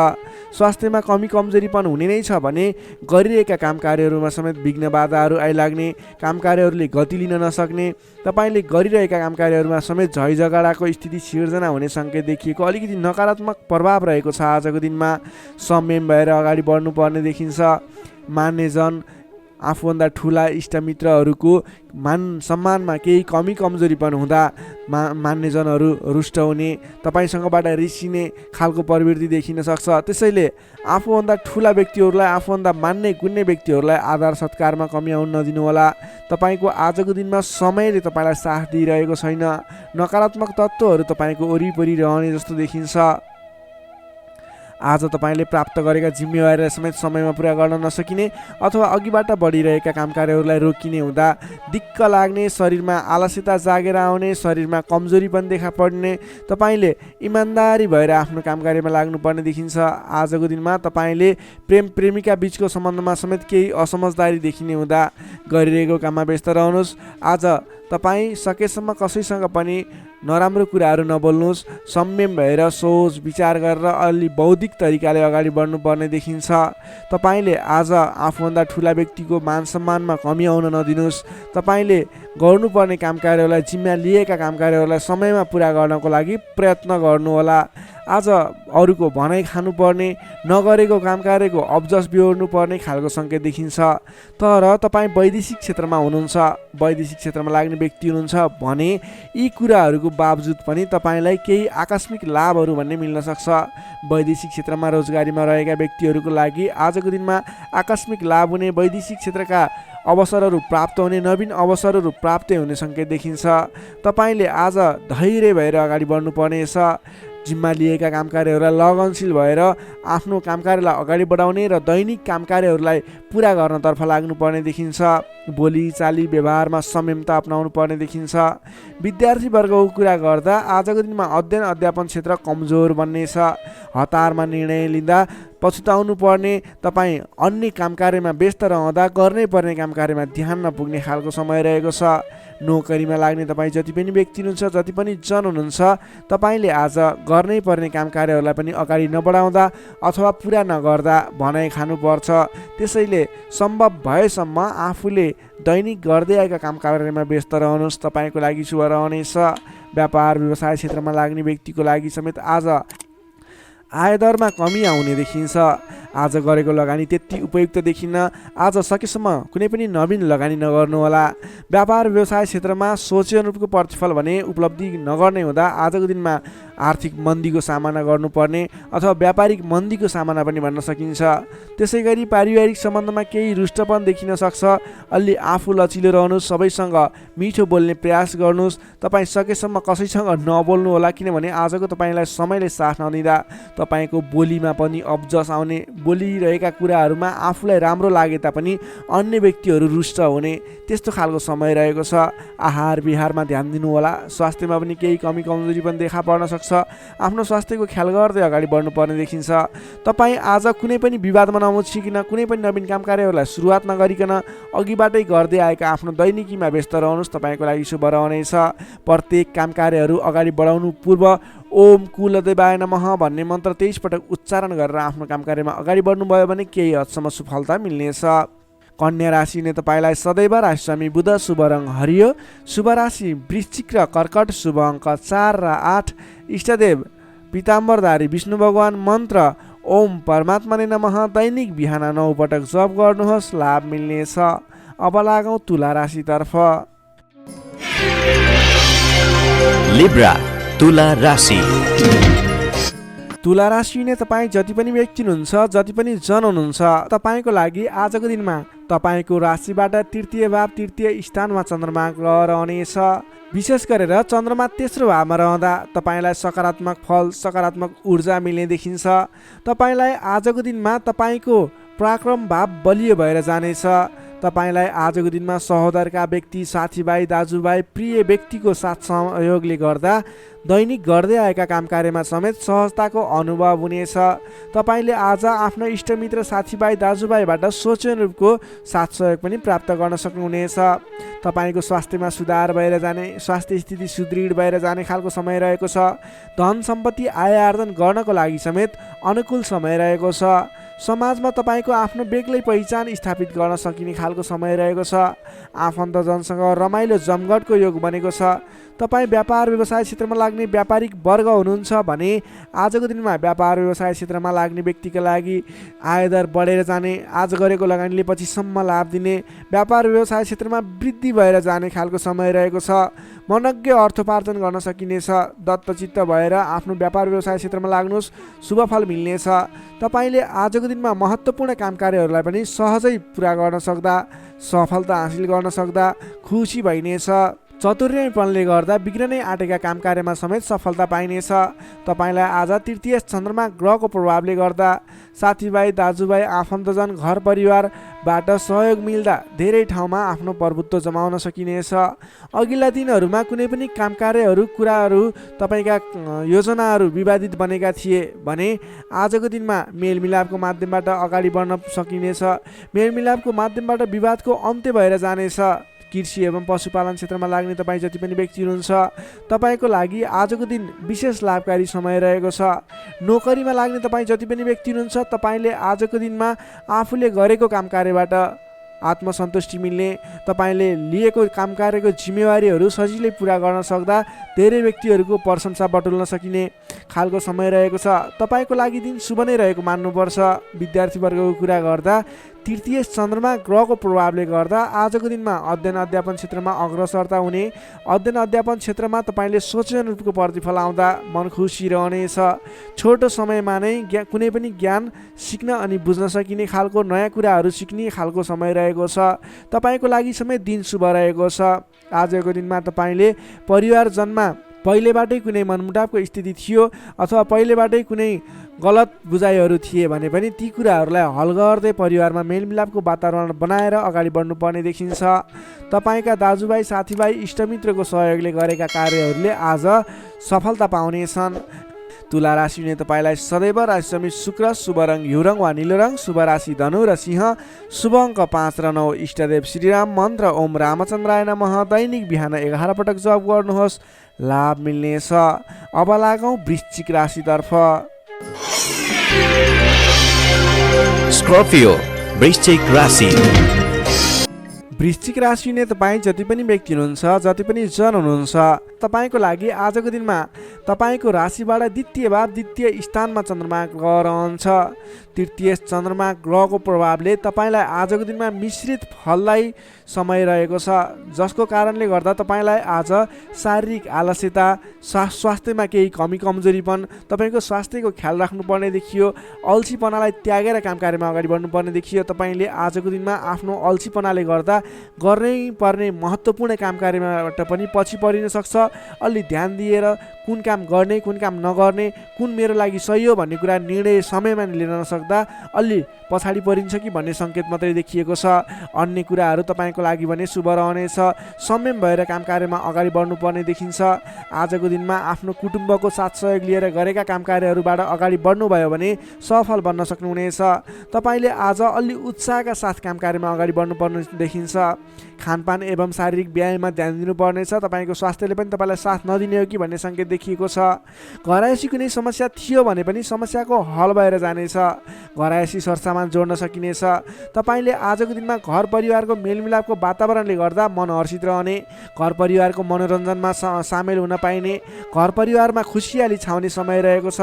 Speaker 1: स्वास्थ्यमा कमी कमजोरीपन हुने नै छ भने गरिरहेका काम कार्यहरूमा समेत विघ्न बाधाहरू आइलाग्ने, काम कार्यहरूले गति लिन नसक्ने, तपाईँले गरिरहेका काम कार्यहरूमा समेत झैझगडाको स्थिति सिर्जना हुने सङ्केत देखिएको, अलिकति नकारात्मक प्रभाव रहेको छ। आजको दिनमा संयम भएर अगाडि बढ्नुपर्ने देखिन्छ। मान्यजन, आफूभन्दा ठुला इष्टमित्रहरूको मान सम्मानमा केही कमी कमजोरीपन हुँदा मान्यजनहरू रुष्ट हुने, तपाईँसँगबाट रिसिने खालको प्रवृत्ति देखिन सक्छ। त्यसैले आफूभन्दा ठुला व्यक्तिहरूलाई, आफूभन्दा मान्ने गुन्ने व्यक्तिहरूलाई आदर सत्कारमा कमी आउन नदिनुहोला। तपाईँको आजको दिनमा समयले तपाईँलाई साथ दिइरहेको छैन। नकारात्मक तत्त्वहरू तपाईँको वरिपरि रहने जस्तो देखिन्छ। आज तपाईँले प्राप्त गरेका जिम्मेवारीलाई समेत समयमा पुरा गर्न नसकिने अथवा अघिबाट बढिरहेका काम कार्यहरूलाई रोकिने हुँदा दिक्क लाग्ने, शरीरमा आलस्यता जागेर आउने, शरीरमा कमजोरी पनि देखा पर्ने, तपाईँले इमान्दारी भएर आफ्नो काम कार्यमा लाग्नुपर्ने देखिन्छ। आजको दिनमा तपाईँले प्रेम प्रेमिका बिचको सम्बन्धमा समेत केही असमझदारी देखिने हुँदा गरिरहेको काममा व्यस्त रहनुहोस्। आज तपाईँ सकेसम्म कसैसँग पनि नराम्रो कुराहरू नबोल्नुहोस्। संयम भएर सोच विचार गरेर अलि बौद्धिक तरिकाले अगाडि बढ्नुपर्ने देखिन्छ। तपाईँले आज आफूभन्दा ठुला व्यक्तिको मान सम्मानमा कमी आउन नदिनुहोस्। तपाईँले गर्नुपर्ने काम कार्यहरूलाई, जिम्मा लिएका काम कार्यहरूलाई समयमा पुरा गर्नको लागि प्रयत्न गर्नुहोला। आज अरूको भनाइ खानुपर्ने, नगरेको काम कार्यको अब्जस बिहोर्नुपर्ने खालको सङ्केत देखिन्छ। तर तपाईँ वैदेशिक क्षेत्रमा हुनुहुन्छ, वैदेशिक क्षेत्रमा लाग्ने व्यक्ति हुनुहुन्छ भने यी कुराहरूको बावजुद पनि तपाईँलाई केही आकस्मिक लाभहरू भन्ने मिल्न सक्छ। वैदेशिक क्षेत्रमा रोजगारीमा रहेका व्यक्तिहरूको लागि आजको दिनमा आकस्मिक लाभ हुने, वैदेशिक क्षेत्रका अवसरहरू प्राप्त हुने, नवीन अवसरहरू प्राप्त हुने सङ्केत देखिन्छ। तपाईँले आज धैर्य भएर अगाडि बढ्नुपर्नेछ। जिम्मा लिएका काम कार्यहरूलाई लगनशील भएर आफ्नो काम कार्यलाई अगाडि बढाउने र दैनिक काम कार्यहरूलाई पुरा गर्नतर्फ लाग्नुपर्ने देखिन्छ। बोली चाली व्यवहारमा संयमता अपनाउनु पर्ने देखिन्छ। विद्यार्थी वर्गको कुरा गर्दा आजको दिनमा अध्ययन अध्यापन क्षेत्र कमजोर बन्नेछ। हतारमा निर्णय लिँदा पछुताउनु पर्ने, तपाईँ अन्य काम कार्यमा व्यस्त रहँदा गर्नै पर्ने काम कार्यमा ध्यान नपुग्ने खालको समय रहेको छ। नोकरीमा लाग्ने तपाईँ जति पनि व्यक्ति हुनुहुन्छ, जति पनि जन हुनुहुन्छ, तपाईँले आज गर्नै पर्ने काम कार्यहरूलाई पनि अगाडि नबढाउँदा अथवा पुरा नगर्दा भनाइ खानुपर्छ। त्यसैले सम्भव भएसम्म आफूले दैनिक गर्दै आएका काम कार्यमा व्यस्त रहनुहोस्, तपाईँको लागि शुभ रहनेछ। व्यापार व्यवसाय क्षेत्रमा लाग्ने व्यक्तिको लागि समेत आज आयदरमा कमी आउने देखिन्छ। आज गरेको लगानी त्यति उपयुक्त देखिन्न। आज सकेसम्म कुनै पनि नवीन लगानी नगर्नुहोला। व्यापार व्यवसाय क्षेत्रमा सोचे अनुरूपको प्रतिफल भने उपलब्धि नगर्ने हुँदा आजको दिनमा आर्थिक मन्दीको सामना गर्नुपर्ने अथवा व्यापारिक मन्दीको सामना पनि भन्न सकिन्छ। त्यसै गरी पारिवारिक सम्बन्धमा केही रुष्टपन देखिन सक्छ। अलि आफू लचिलो रहनुहोस्, सबैसँग मिठो बोल्ने प्रयास गर्नुहोस्। तपाईँ सकेसम्म कसैसँग नबोल्नु होला, किनभने आजको तपाईँलाई समयले साथ नदिँदा तपाईँको बोलीमा पनि अब्जस आउने, बोलिरहेका कुराहरूमा आफूलाई राम्रो लागे तापनि अन्य व्यक्तिहरू रुष्ट हुने त्यस्तो खालको समय रहेको छ। आहार विहारमा ध्यान दिनु होला। स्वास्थ्यमा पनि केही कमी कमजोरी पनि देखा पर्न सक्छ। आफ्नो स्वास्थ्यको ख्याल गर्दै अगाडि बढ्नुपर्ने देखिन्छ। तपाईँ आज कुनै पनि विवादमा नमुछिकन, कुनै पनि नवीन काम कार्यहरूलाई सुरुवात नगरिकन अघिबाटै गर्दै आएका आफ्नो दैनिकीमा व्यस्त रहनुहोस्, तपाईँको लागि शुभ रहनेछ। प्रत्येक काम कार्यहरू अगाडि बढाउनु पूर्व ओम कुलदेवाय नमः भन्ने मन्त्र 23 पटक उच्चारण गरेर आफ्नो काम कार्यमा अगाडि बढ्नुभयो भने केही हदसम्म सफलता मिल्नेछ। कन्या राशिले तपाईँलाई सदैव राशिस्वामी बुध, शुभ रङ हरियो, शुभ राशि वृश्चिक र कर्कट, शुभ अङ्क 4 र 8, इष्टदेव पीताम्बरधारी विष्णु भगवान, मन्त्र ओम परमात्मा नै नमः। दैनिक बिहान 9 पटक जप गर्नुहोस्, लाभ मिल्नेछ। अब लागौँ तुला राशितर्फ।
Speaker 2: लिब्रा तुला राशि।
Speaker 1: तुला राशि नै तपाईँ जति पनि व्यक्ति हुनुहुन्छ, जति पनि जन हुनुहुन्छ, तपाईँको लागि आजको दिनमा तपाईँको राशिबाट तृतीय भाव तृतीय स्थानमा चन्द्रमा ग्रह रहनेछ। विशेष गरेर चन्द्रमा तेस्रो भावमा रहँदा तपाईँलाई सकारात्मक फल, सकारात्मक ऊर्जा मिल्ने देखिन्छ। तपाईँलाई आजको दिनमा तपाईँको पराक्रम भाव बलियो भएर जानेछ। तपाईँलाई आजको दिनमा सहोदरका व्यक्ति, साथीभाइ, दाजुभाइ, प्रिय व्यक्तिको साथ सहयोगले गर्दा दैनिक गर्दै आएका काम कार्यमा समेत सहजताको अनुभव हुनेछ। तपाईँले आज आफ्ना इष्टमित्र, साथीभाइ, दाजुभाइबाट सोचे अनुरूपको साथ सहयोग पनि प्राप्त गर्न सक्नुहुनेछ। तपाईँको स्वास्थ्यमा सुधार भएर जाने, स्वास्थ्य स्थिति सुदृढ भएर जाने खालको समय रहेको छ। धन सम्पत्ति आय आर्जन गर्नको लागि समेत अनुकूल समय रहेको छ। समाजमा तपाईँको आफ्नो बेग्लै पहिचान स्थापित गर्न सकिने खालको समय रहेको छ। आफन्तजनसँग रमाइलो जमघटको योग बनेको छ। तपाईँ व्यापार व्यवसाय क्षेत्रमा लाग्ने व्यापारिक वर्ग हुनुहुन्छ भने आजको दिनमा व्यापार व्यवसाय क्षेत्रमा लाग्ने व्यक्तिका लागि आयदर बढेर जाने, आज गरेको लगानीले पछिसम्म लाभ दिने, व्यापार व्यवसाय क्षेत्रमा वृद्धि भएर जाने खालको समय रहेको छ। मनज्ञ अर्थोपार्जन गर्न सकिनेछ। दत्तचित्त भएर आफ्नो व्यापार व्यवसाय क्षेत्रमा लाग्नुहोस्, शुभ फल मिल्नेछ। तपाईँले आजको दिनमा महत्त्वपूर्ण काम कार्यहरूलाई पनि सहजै पुरा गर्न सक्दा, सफलता हासिल गर्न सक्दा खुसी भइनेछ। चतुर्यपनले गर्दा बिग्रनै आँटेका काम कार्यमा समेत सफलता पाइनेछ। तपाईँलाई आज तृतीय चन्द्रमा ग्रहको प्रभावले गर्दा साथीभाइ, दाजुभाइ, आफन्तजन, घर परिवारबाट सहयोग मिल्दा धेरै ठाउँमा आफ्नो प्रभुत्व जमाउन सकिनेछ। अघिल्ला दिनहरूमा कुनै पनि काम कार्यहरू, कुराहरू, तपाईँका योजनाहरू विवादित बनेका थिए भने आजको दिनमा मेलमिलापको माध्यमबाट अगाडि बढ्न सकिनेछ। मेलमिलापको माध्यमबाट विवादको अन्त्य भएर जानेछ। कृषि एवं पशुपालन क्षेत्रमा लाग्ने तपाईँ जति पनि व्यक्ति हुनुहुन्छ, तपाईँको लागि आजको दिन विशेष लाभकारी समय रहेको छ। नोकरीमा लाग्ने तपाईँ जति पनि व्यक्ति हुनुहुन्छ, तपाईँले आजको दिनमा आफूले गरेको काम कार्यबाट आत्मसन्तुष्टि मिल्ने, तपाईँले लिएको काम कार्यको जिम्मेवारीहरू सजिलै पुरा गर्न सक्दा धेरै व्यक्तिहरूको प्रशंसा बटुल्न सकिने खालको समय रहेको छ। तपाईँको लागि दिन शुभ नै रहेको मान्नुपर्छ। विद्यार्थीवर्गको कुरा गर्दा तृतीय चन्द्रमा ग्रहको प्रभावले गर्दा आजको दिनमा अध्ययन अध्यापन क्षेत्रमा अग्रसरता हुने, अध्ययन अध्यापन क्षेत्रमा तपाईँले सोचे अनुरूपको प्रतिफल आउँदा मन खुसी रहनेछ। छोटो समयमा नै कुनै पनि ज्ञान सिक्न अनि बुझ्न सकिने खालको, नयाँ कुराहरू सिक्ने खालको समय रहेको छ। तपाईँको लागि समेत दिन शुभ रहेको छ। आजको दिनमा तपाईँले परिवारजनमा पहिलेबाटै कुनै मनमुटावको स्थिति थियो अथवा पहिलेबाटै कुनै गलत बुझाइहरू थिए भने पनि ती कुराहरूलाई हल गर्दै परिवारमा मेलमिलापको वातावरण बनाएर अगाडि बढ्नुपर्ने देखिन्छ। तपाईँका दाजुभाइ, साथीभाइ, इष्टमित्रको सहयोगले गरेका कार्यहरूले आज सफलता पाउनेछन्। तुला राशि हुने तपाईँलाई सदैव राशि समित शुक्र, शुभ रङ हिउँ रङ वा निलो रङ, शुभ राशि धनु र सिंह, शुभ अङ्क 5 र 9, इष्टदेव श्रीराम, मन्त्र ओम रामचन्द्राय नमः। दैनिक बिहान 11 पटक जप गर्नुहोस्, लाभ मिल्नेछ। अब लागौँ वृश्चिक राशितर्फ।
Speaker 2: स्कर्पियो वृश्चिक राशि।
Speaker 1: वृश्चिक राशि हुने तपाईँ जति पनि व्यक्ति हुनुहुन्छ, जति पनि जन हुनुहुन्छ, तपाईँको लागि आजको दिनमा तपाईँको राशिबाट द्वितीय भाव द्वितीय स्थानमा चन्द्रमा ग्रह रहन्छ। तृतीय चन्द्रमा ग्रहको प्रभावले तपाईँलाई आजको दिनमा मिश्रित फलदायी समय रहेको छ, जसको कारणले गर्दा तपाईँलाई आज शारीरिक आलस्यता, स्वास्थ्यमा केही कमी कमजोरीपन, तपाईँको स्वास्थ्यको ख्याल राख्नुपर्ने देखियो। अल्छीपनालाई त्यागेर काम कार्यमा अगाडि बढ्नुपर्ने देखियो। तपाईँले आजको दिनमा आफ्नो अल्छीपनाले गर्दा गर्नै पर्ने महत्त्वपूर्ण काम कार्यबाट पनि पछि परिन सक्छ। अलि ध्यान दिएर कुन काम गर्ने, कुन काम नगर्ने, कुन मेरो लागि सही हो भन्ने कुरा निर्णय समयमा लिन नसक्दा अलि पछाडि परिन्छ कि भन्ने सङ्केत मात्रै देखिएको छ। अन्य कुराहरू तपाईँको लागि भने शुभ रहनेछ। संयम भएर काम कार्यमा अगाडि बढ्नुपर्ने देखिन्छ। आजको दिनमा आफ्नो कुटुम्बको साथ सहयोग लिएर गरेका काम कार्यहरूबाट अगाडि बढ्नुभयो भने सफल बन्न सक्नुहुनेछ। तपाईँले आज अलि उत्साहका साथ काम कार्यमा अगाडि बढ्नुपर्ने देखिन्छ। खानपान एवं शारीरिक व्यायाममा ध्यान दिनुपर्नेछ। तपाईँको स्वास्थ्यले पनि तपाईँलाई साथ नदिने हो कि भन्ने सङ्केत देखिएको छ। घरायसी कुनै समस्या थियो भने पनि समस्याको हल भएर जानेछ। घरायसी सरसामान जोड्न सकिनेछ। तपाईँले आजको दिनमा घर परिवारको मेलमिलापको वातावरणले गर्दा मन हर्षित रहने, घर परिवारको मनोरञ्जनमा सामेल हुन पाइने, घर परिवारमा खुसियाली छाउने समय रहेको छ।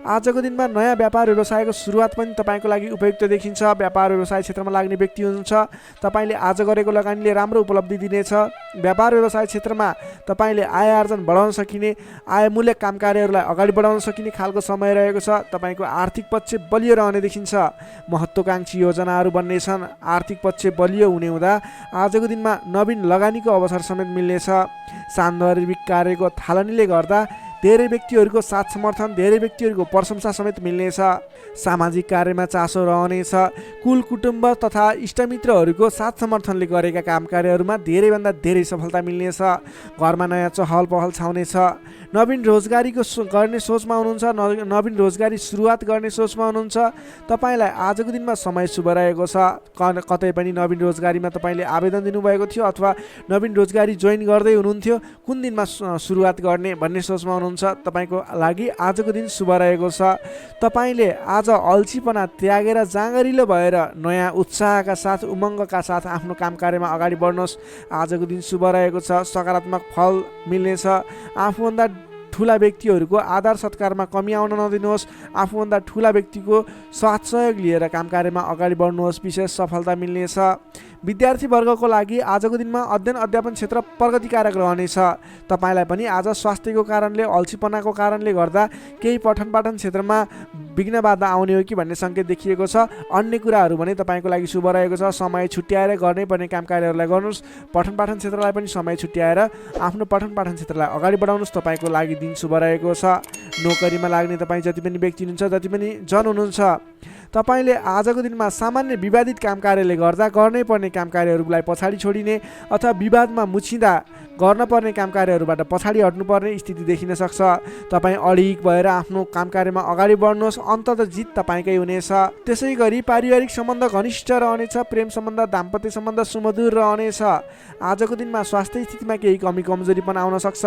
Speaker 1: आजको दिनमा नयाँ व्यापार व्यवसायको सुरुवात पनि तपाईँको लागि उपयुक्त देखिन्छ। व्यापार व्यवसाय क्षेत्रमा लाग्ने व्यक्ति हुनुहुन्छ, तपाईँले आज गरेको लगानीले राम्रो उपलब्धि दिनेछ। व्यापार व्यवसाय क्षेत्रमा तपाईँले आय आर्जन बढाउन सकिने, आयमूलक काम कार्यहरूलाई अगाडि बढाउन सकिने खालको समय रहेको छ। तपाईँको आर्थिक पक्ष बलियो रहने देखिन्छ। महत्त्वाकांक्षी योजनाहरू बन्नेछन्। आर्थिक पक्ष बलियो हुने हुँदा आजको दिनमा नवीन लगानीको अवसर समेत मिल्नेछ। सान्दर्भिक कार्यको थालनीले गर्दा धेरै व्यक्तिहरूको साथ समर्थन, धेरै व्यक्तिहरूको प्रशंसा समेत मिल्नेछ। सामाजिक कार्यमा चासो रहनेछ। कुल कुटुम्ब तथा इष्टमित्रहरूको साथ समर्थनले गरेका काम कार्यहरूमा धेरैभन्दा धेरै सफलता मिल्नेछ। घरमा नयाँ चहल पहल छाउनेछ। नवीन रोजगारीको गर्ने सोचमा हुनुहुन्छ, नवीन रोजगारी सुरुवात गर्ने सोचमा हुनुहुन्छ, तपाईँलाई आजको दिनमा समय शुभ रहेको छ। कतै पनि नवीन रोजगारीमा तपाईँले आवेदन दिनुभएको थियो अथवा नवीन रोजगारी जोइन गर्दै हुनुहुन्थ्यो, कुन दिनमा सुरुवात गर्ने भन्ने सोचमा हुनुहुन्छ, तपाईँको लागि आजको दिन शुभ रहेको छ। तपाईँले आज अल्छीपना त्यागेर जाँगरिलो भएर नयाँ उत्साहका साथ, उमङ्गका साथ आफ्नो काम कार्यमा अगाडि बढ्नुहोस्। आजको दिन शुभ रहेको छ। सकारात्मक फल मिल्नेछ। आफूभन्दा ठुला व्यक्तिहरूको आदर सत्कारमा कमी आउन नदिनुहोस्। आफूभन्दा ठुला व्यक्तिको साथ सहयोग लिएर काम कार्यमा अगाडि बढ्नुहोस्। विशेष सफलता मिल्नेछ। विद्यार्थी वर्गको लागि आजको दिनमा अध्ययन अध्यापन क्षेत्र प्रगतिकारक रहनेछ। तपाईँलाई पनि आज स्वास्थ्यको कारणले, अल्छीपनाको कारणले गर्दा केही पठन पाठन क्षेत्रमा विघ्न बाधा आउने हो कि भन्ने सङ्केत देखिएको छ। अन्य कुराहरू भने तपाईँको लागि शुभ रहेको छ। समय छुट्याएर गर्नै पर्ने काम कार्यहरूलाई गर्नुहोस्। पठन पाठन क्षेत्रलाई पनि समय छुट्याएर आफ्नो पठन पाठन क्षेत्रलाई अगाडि बढाउनुहोस्। तपाईँको लागि दिन शुभ रहेको छ। नोकरीमा लाग्ने तपाईँ जति पनि व्यक्ति हुनुहुन्छ, जति पनि जन हुनुहुन्छ, तपाईँले आजको दिनमा सामान्य विवादित काम कार्यले गर्दा गर्नै पर्ने काम कार्यहरूलाई पछाडि छोडिने अथवा विवादमा मुछिँदा गर्न पर्ने काम कार्यहरूबाट पछाडि हट्नुपर्ने स्थिति देखिन सक्छ। तपाईँ अडिग भएर आफ्नो काम कार्यमा अगाडि बढ्नुहोस्। अन्ततः जित तपाईँकै हुनेछ। त्यसै गरी पारिवारिक सम्बन्ध घनिष्ठ रहनेछ। प्रेम सम्बन्ध, दाम्पत्य सम्बन्ध सुमधुर रहनेछ। आजको दिनमा स्वास्थ्य स्थितिमा केही कमी कमजोरीपन आउन सक्छ,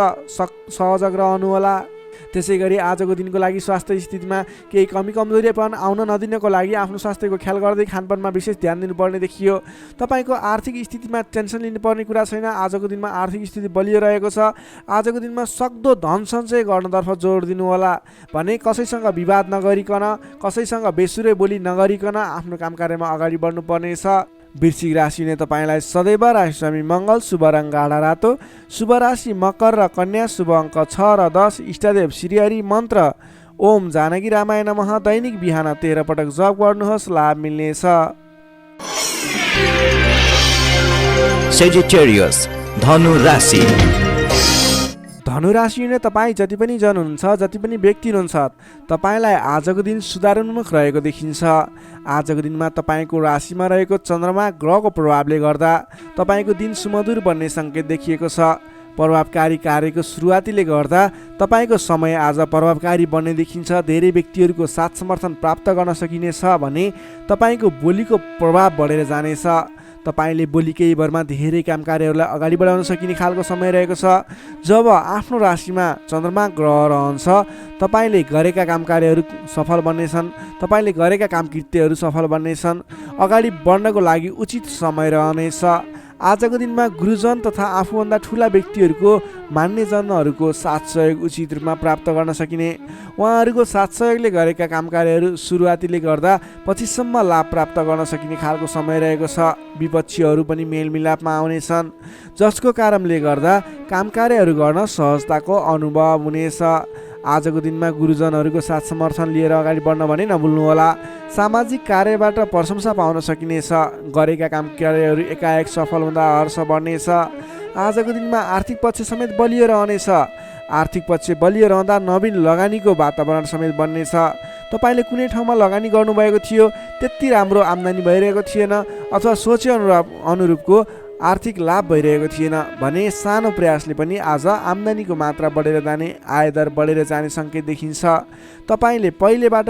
Speaker 1: सहजग रहनुहोला। त्यसै गरी आजको दिनको लागि स्वास्थ्य स्थितिमा केही कमी कमजोरीपन आउन नदिनको लागि आफ्नो स्वास्थ्यको ख्याल गर्दै खानपानमा विशेष ध्यान दिनुपर्ने देखियो। तपाईँको आर्थिक स्थितिमा टेन्सन लिनुपर्ने कुरा छैन। आजको दिनमा आर्थिक स्थिति बलियो रहेको छ। आजको दिनमा सक्दो धन सञ्चय गर्नतर्फ जोड दिनुहोला। भने कसैसँग विवाद नगरिकन, कसैसँग बेसुरै बोली नगरिकन आफ्नो काम कार्यमा अगाडि बढ्नुपर्नेछ। वृश्चिक राशि हुने तपाईँलाई सदैव राशि स्वामी मङ्गल, शुभ रङ गाढा रातो, शुभ राशि मकर र कन्या, शुभ अङ्क 6 र 10, इष्टदेव श्रीहरि, मन्त्र ओम जानकी रामाय नमः। दैनिक बिहान 13 पटक जप गर्नुहोस्, लाभ मिल्नेछ।
Speaker 2: सेजिटेरियस धनु राशि।
Speaker 1: धनुराशि हुने तपाईँ जति पनि जन हुनुहुन्छ, जति पनि व्यक्ति हुनुहुन्छ, तपाईँलाई आजको दिन सुधारोन्मुख रहेको देखिन्छ। आजको दिनमा तपाईँको राशिमा रहेको चन्द्रमा ग्रहको प्रभावले गर्दा तपाईँको दिन सुमधुर बन्ने सङ्केत देखिएको छ। प्रभावकारी कार्यको सुरुवातीले गर्दा तपाईँको समय आज प्रभावकारी बन्ने देखिन्छ। धेरै व्यक्तिहरूको साथ समर्थन प्राप्त गर्न सकिनेछ भने तपाईँको बोलीको प्रभाव बढेर जानेछ। तपाईँले बोली केही भरमा धेरै काम कार्यहरूलाई अगाडि बढाउन सकिने खालको समय रहेको छ। जब आफ्नो राशिमा चन्द्रमा ग्रह रहन्छ तपाईँले गरेका काम कार्यहरू सफल बन्नेछन्। तपाईँले गरेका काम कृत्यहरू सफल बन्नेछन्। अगाडि बढ्नको लागि उचित समय रहनेछ। आजको दिनमा गुरुजन तथा आफूभन्दा ठुला व्यक्तिहरूको मान्यजनहरूको साथ सहयोग उचित रूपमा प्राप्त गर्न सकिने। उहाँहरूको साथ सहयोगले गरेका काम कार्यहरू सुरुवातीले गर्दा पछिसम्म लाभ प्राप्त गर्न सकिने खालको समय रहेको छ। विपक्षीहरू पनि मेलमिलापमा आउनेछन्, जसको कारणले गर्दा काम कार्यहरू गर्न सहजताको अनुभव हुनेछ। आजको दिनमा गुरुजनहरूको साथ समर्थन लिएर अगाडि बढ्न भने नभुल्नुहोला। सामाजिक कार्यबाट प्रशंसा पाउन सकिनेछ। गरेका काम कार्यहरू एकाएक सफल हुँदा हर्ष बढ्नेछ। आजको दिनमा आर्थिक पक्ष समेत बलियो रहनेछ। आर्थिक पक्ष बलियो रहँदा नवीन लगानीको वातावरण समेत बन्नेछ। तपाईँले कुनै ठाउँमा लगानी गर्नुभएको थियो, त्यति राम्रो आम्दानी भइरहेको थिएन अथवा सोचे अनुरूपको आर्थिक लाभ भइरहेको थिएन भने सानो प्रयासले पनि आज आम्दानीको मात्रा बढेर जाने, आयदर बढेर जाने सङ्केत देखिन्छ। तपाईँले पहिलेबाट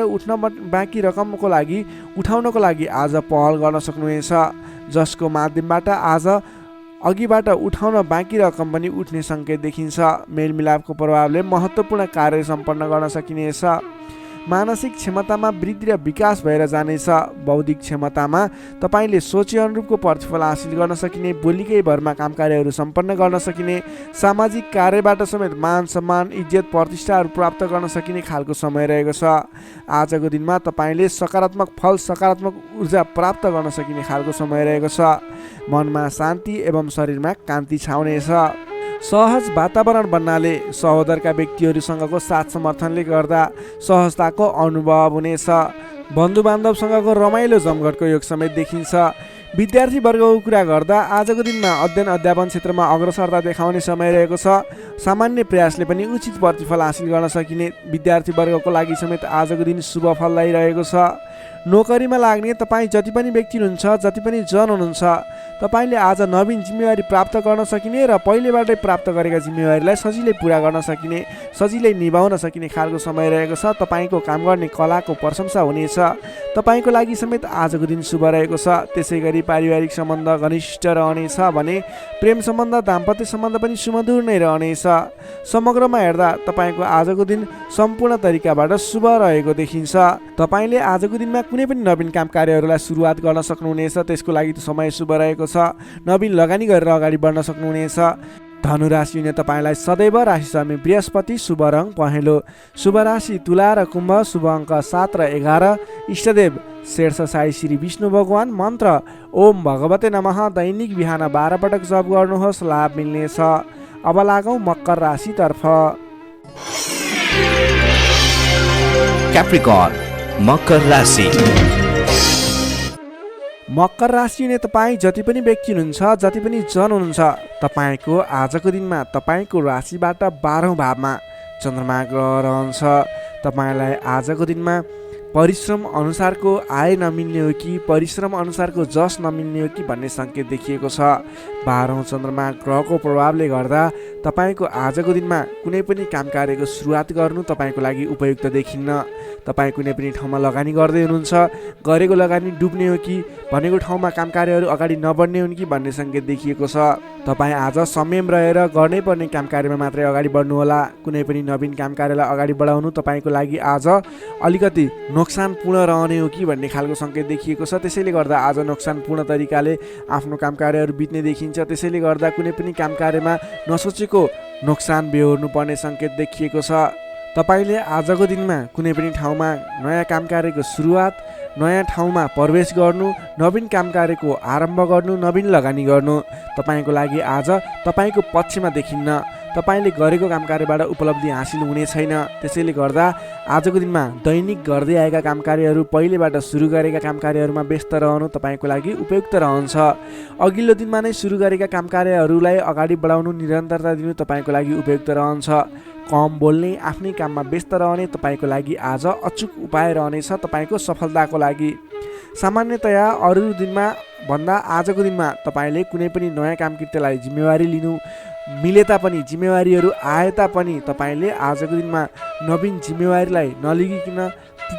Speaker 1: बाँकी रकमको लागि उठाउनको लागि आज पहल गर्न सक्नुहुनेछ, जसको माध्यमबाट आज अघिबाट उठाउन बाँकी रकम पनि उठ्ने सङ्केत देखिन्छ। मेलमिलापको प्रभावले महत्त्वपूर्ण कार्य सम्पन्न गर्न सकिनेछ। मानसिक क्षमतामा वृद्धि र विकास भएर जानेछ। बौद्धिक क्षमतामा तपाईँले सोचे अनुरूपको प्रतिफल हासिल गर्न सकिने, बोलीकै भरमा काम कार्यहरू सम्पन्न गर्न सकिने, सामाजिक कार्यबाट समेत मान सम्मान इज्जत प्रतिष्ठाहरू प्राप्त गर्न सकिने खालको समय रहेको छ। आजको दिनमा तपाईँले सकारात्मक फल, सकारात्मक ऊर्जा प्राप्त गर्न सकिने खालको समय रहेको छ। मनमा शान्ति एवं शरीरमा कान्ति छाउनेछ। सहज वातावरण बन्नाले सहोदरका व्यक्तिहरूसँगको साथ समर्थनले गर्दा सहजताको अनुभव हुनेछ। बन्धुबान्धवसँगको रमाइलो जमघटको योग समेत देखिन्छ। विद्यार्थी वर्गको कुरा गर्दा आजको दिनमा अध्ययन अध्यापन क्षेत्रमा अग्रसरता देखाउने समय रहेको छ। सामान्य प्रयासले पनि उचित प्रतिफल हासिल गर्न सकिने विद्यार्थी वर्गको लागि समेत आजको दिन शुभ फल ल्याइरहेको छ। नोकरीमा लाग्ने तपाईँ जति पनि व्यक्ति हुनुहुन्छ, जति पनि जन हुनुहुन्छ, तपाईँले आज नवीन जिम्मेवारी प्राप्त गर्न सकिने र पहिलेबाटै प्राप्त गरेका जिम्मेवारीलाई सजिलै पुरा गर्न सकिने, सजिलै निभाउन सकिने खालको समय रहेको छ। तपाईँको काम गर्ने कलाको प्रशंसा हुनेछ। तपाईँको लागि समेत आजको दिन शुभ रहेको छ। त्यसै गरी पारिवारिक सम्बन्ध घनिष्ठ रहनेछ भने प्रेम सम्बन्ध, दाम्पत्य सम्बन्ध पनि सुमधुर नै रहनेछ। समग्रमा हेर्दा तपाईँको आजको दिन सम्पूर्ण तरिकाबाट शुभ रहेको देखिन्छ। तपाईँले आजको दिनमा कुनै पनि नवीन काम कार्यहरूलाई सुरुवात गर्न सक्नुहुनेछ। त्यसको लागि समय शुभ रहेको छ। नवीन लगानी गरेर अगाडि बढ्न सक्नुहुनेछ। धनु राशि हुने तपाईँलाई सदैव राशि स्वामी बृहस्पति, शुभ रङ पहेँलो। शुभ राशि तुला र कुम्भ, शुभ अङ्क 7 र 11। इष्टदेव शेर्ष साई श्री विष्णु भगवान। मन्त्र ओम भगवते नमः। दैनिक बिहान 12 पटक जप गर्नुहोस्, लाभ मिल्नेछ। अब लागौँ मकर राशितर्फ।
Speaker 2: क्याप्रिकर्न मकर राशि।
Speaker 1: मकर राशि हुने तपाईँ जति पनि व्यक्ति हुनुहुन्छ, जति पनि जन हुनुहुन्छ, तपाईँको आजको दिनमा तपाईँको राशिबाट 12औं भावमा चन्द्रमा ग्रह रहन्छ। तपाईँलाई आजको दिनमा परिश्रम अनुसारको आय नमिल्ने हो कि परिश्रम अनुसारको जस नमिल्ने हो कि भन्ने सङ्केत देखिएको छ। 12औं चन्द्रमा ग्रहको प्रभावले गर्दा तपाईँको आजको दिनमा कुनै पनि काम कार्यको सुरुवात गर्नु तपाईँको लागि उपयुक्त देखिन्न। तपाईँ कुनै पनि ठाउँमा लगानी गर्दै हुनुहुन्छ, गरेको लगानी डुब्ने हो कि भनेको ठाउँमा काम कार्यहरू अगाडि नबढ्ने हुन् कि भन्ने सङ्केत देखिएको छ। तपाईँ आज संयम रहेर गर्नै पर्ने काम कार्यमा मात्रै अगाडि बढ्नुहोला। कुनै पनि नवीन काम कार्यलाई अगाडि बढाउनु तपाईँको लागि आज अलिकति नोक्सानपूर्ण रहने हो कि भन्ने खालको सङ्केत देखिएको छ। त्यसैले गर्दा आज नोक्सानपूर्ण तरिकाले आफ्नो काम कार्यहरू बित्ने देखिन्छ। त्यसैले गर्दा कुनै पनि काम कार्यमा नसोचेको नोक्सान बेहोर्नु पर्ने सङ्केत देखिएको छ। तपाईँले आजको दिनमा कुनै पनि ठाउँमा नयाँ काम कार्यको सुरुवात, नयाँ ठाउँमा प्रवेश गर्नु, नवीन काम कार्यको आरम्भ गर्नु, नवीन लगानी गर्नु तपाईँको लागि आज तपाईँको पक्षमा देखिन्न। तपाईँले गरेको काम कार्यबाट उपलब्धि हासिल हुने छैन। त्यसैले गर्दा आजको दिनमा दैनिक गर्दै आएका काम कार्यहरू, पहिलेबाट सुरु गरेका काम कार्यहरूमा व्यस्त रहनु तपाईँको लागि उपयुक्त रहन्छ। अघिल्लो दिनमा नै सुरु गरेका काम कार्यहरूलाई अगाडि बढाउनु, निरन्तरता दिनु तपाईँको लागि उपयुक्त रहन्छ। कम बोल्ने, आफ्नै काममा व्यस्त रहने तपाईँको लागि आज अचुक उपाय रहनेछ तपाईँको सफलताको लागि। सामान्यतया अरू दिनमा भन्दा आजको दिनमा तपाईँले कुनै पनि नयाँ काम कृत्यलाई जिम्मेवारी लिनु, मिले तापनि जिम्मेवारीहरू आए तापनि तपाईँले आजको दिनमा नवीन जिम्मेवारीलाई नलिगिकन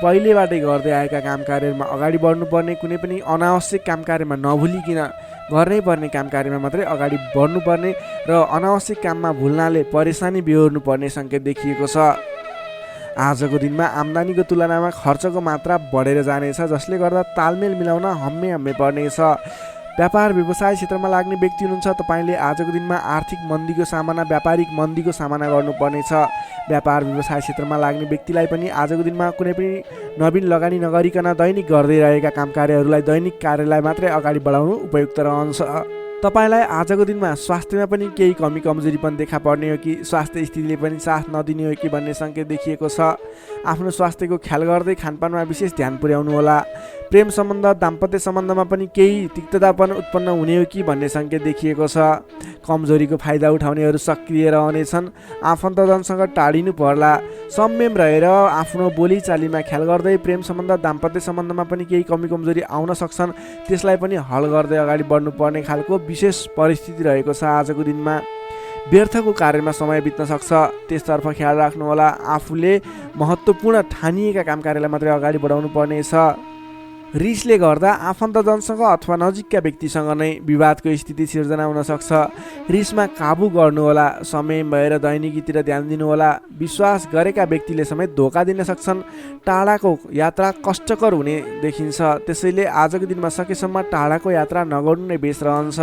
Speaker 1: पहिलेबाटै गर्दै आएका काम कार्यमा अगाडि बढ्नुपर्ने, कुनै पनि अनावश्यक काम कार्यमा नभुलिकन गर्नै पर्ने काम कार्यमा मात्रै अगाडि बढ्नुपर्ने र अनावश्यक काममा भुल्नाले परेशानी बिहोर्नु पर्ने सङ्केत देखिएको छ। आजको दिनमा आम्दानीको तुलनामा खर्चको मात्रा बढेर जानेछ, जसले गर्दा तालमेल मिलाउन हम्मे पर्नेछ। व्यापार व्यवसाय क्षेत्रमा लाग्ने व्यक्ति हुनुहुन्छ तपाईँले आजको दिनमा आर्थिक मन्दीको सामना, व्यापारिक मन्दीको सामना गर्नुपर्नेछ। व्यापार व्यवसाय क्षेत्रमा लाग्ने व्यक्तिलाई पनि आजको दिनमा कुनै पनि नवीन लगानी नगरिकन दैनिक गर्दै रहेका काम कार्यहरूलाई, दैनिक कार्यलाई मात्रै अगाडि बढाउनु उपयुक्त रहन्छ। तपाईँलाई आजको दिनमा स्वास्थ्यमा पनि केही कमी कमजोरी पनि देखा पर्ने हो कि स्वास्थ्य स्थितिले पनि साथ नदिने हो कि भन्ने सङ्केत देखिएको छ। आफ्नो स्वास्थ्यको ख्याल गर्दै खानपानमा विशेष ध्यान पुर्याउनु होला। प्रेम सम्बन्ध, दाम्पत्य सम्बन्धमा पनि केही तिक्ततापन उत्पन्न हुने हो कि भन्ने सङ्केत देखिएको छ। कमजोरीको फाइदा उठाउनेहरू सक्रिय रहनेछन्। आफन्तजनसँग टाढिनु पर्ला। संयम रहेर आफ्नो बोलीचालीमा ख्याल गर्दै प्रेम सम्बन्ध, दाम्पत्य सम्बन्धमा पनि केही कमी कमजोरी आउन सक्छन्, त्यसलाई पनि हल गर्दै अगाडि बढ्नुपर्ने खालको विशेष परिस्थिति रहेको छ। आजको दिनमा व्यर्थको कार्यमा समय बित्न सक्छ, त्यसतर्फ ख्याल राख्नुहोला। आफूले महत्त्वपूर्ण ठानिएका काम कार्यलाई मात्रै अगाडि बढाउनु पर्नेछ। रिसले गर्दा आफन्तजनसँग अथवा नजिकका व्यक्तिसँग नै विवादको स्थिति सिर्जना हुन सक्छ। रिसमा काबु गर्नुहोला। समय भएर दैनिकीतिर ध्यान दिनुहोला। विश्वास गरेका व्यक्तिले समेत धोका दिन सक्छन्। टाढाको यात्रा कष्टकर हुने देखिन्छ, त्यसैले आजको दिनमा सकेसम्म टाढाको यात्रा नगर्नु नै बेस रहन्छ।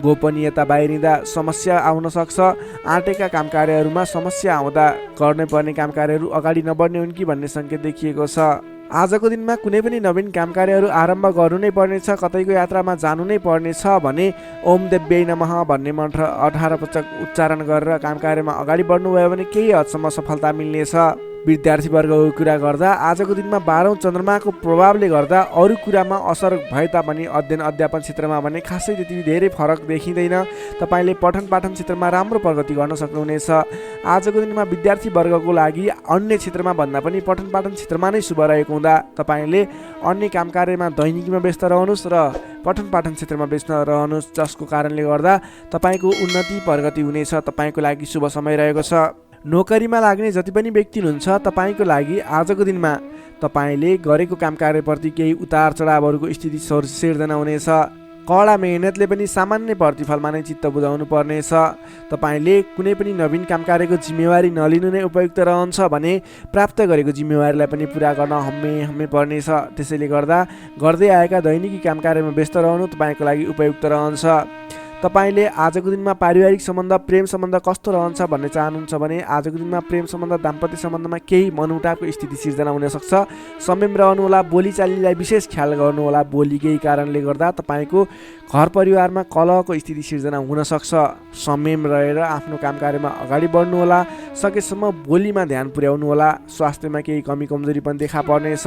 Speaker 1: गोपनीयता बाहिरिँदा समस्या आउन सक्छ। आँटेका काम कार्यहरूमा समस्या आउँदा गर्नै पर्ने काम कार्यहरू अगाडि नबढ्ने हुन् कि भन्ने सङ्केत देखिएको छ। आजको दिनमा कुनै पनि नवीन काम कार्यहरू आरम्भ गर्नु नै पर्नेछ, कतैको यात्रामा जानु नै पर्नेछ भने ओम देव्यै नमः भन्ने मन्त्र 18 पटक उच्चारण गरेर काम कार्यमा अगाडि बढ्नुभयो भने केही हदसम्म सफलता मिल्नेछ। विद्यार्थीवर्गको कुरा गर्दा आजको दिनमा 12औं चन्द्रमाको प्रभावले गर्दा अरू कुरामा असर भए तापनि अध्ययन अध्यापन क्षेत्रमा भने खासै त्यति धेरै फरक देखिँदैन। तपाईँले पठन पाठन क्षेत्रमा राम्रो प्रगति गर्न सक्नुहुनेछ। आजको दिनमा विद्यार्थीवर्गको लागि अन्य क्षेत्रमा भन्दा पनि पठन पाठन क्षेत्रमा नै शुभ रहेको हुँदा तपाईँले अन्य काम कार्यमा दैनिकीमा व्यस्त रहनुहोस् र पठन पाठन क्षेत्रमा व्यस्त रहनुहोस्, जसको कारणले गर्दा तपाईँको उन्नति प्रगति हुनेछ। तपाईँको लागि शुभ समय रहेको छ। नोकरीमा लाग्ने जति पनि व्यक्ति हुनुहुन्छ तपाईँको लागि आजको दिनमा तपाईँले गरेको काम कार्यप्रति केही उतार चढावहरूको स्थिति सिर्जना हुनेछ। कडा मेहनतले पनि सामान्य प्रतिफलमा नै चित्त बुझाउनु पर्नेछ। तपाईँले कुनै पनि नवीन काम कार्यको जिम्मेवारी नलिनु नै उपयुक्त रहन्छ भने प्राप्त गरेको जिम्मेवारीलाई पनि पुरा गर्न हम्मे पर्नेछ। त्यसैले गर्दा गर्दै आएका दैनिकी काम कार्यमा व्यस्त रहनु तपाईँको लागि उपयुक्त रहन्छ। तपाईँले आजको दिनमा पारिवारिक सम्बन्ध, प्रेम सम्बन्ध कस्तो रहन्छ भन्ने चाहनुहुन्छ भने आजको दिनमा प्रेम सम्बन्ध, दाम्पत्य सम्बन्धमा केही मनमुटावको स्थिति सिर्जना हुन सक्छ। संयम रहनुहोला। बोलीचालीलाई विशेष ख्याल गर्नुहोला। बोलीकै कारणले गर्दा तपाईँको घर परिवारमा कलहको स्थिति सिर्जना हुन सक्छ। संयम रहेर आफ्नो काम कार्यमा अगाडि बढ्नुहोला। सकेसम्म बोलीमा ध्यान पुर्याउनुहोला। स्वास्थ्यमा केही कमी कमजोरी पनि देखा पर्नेछ।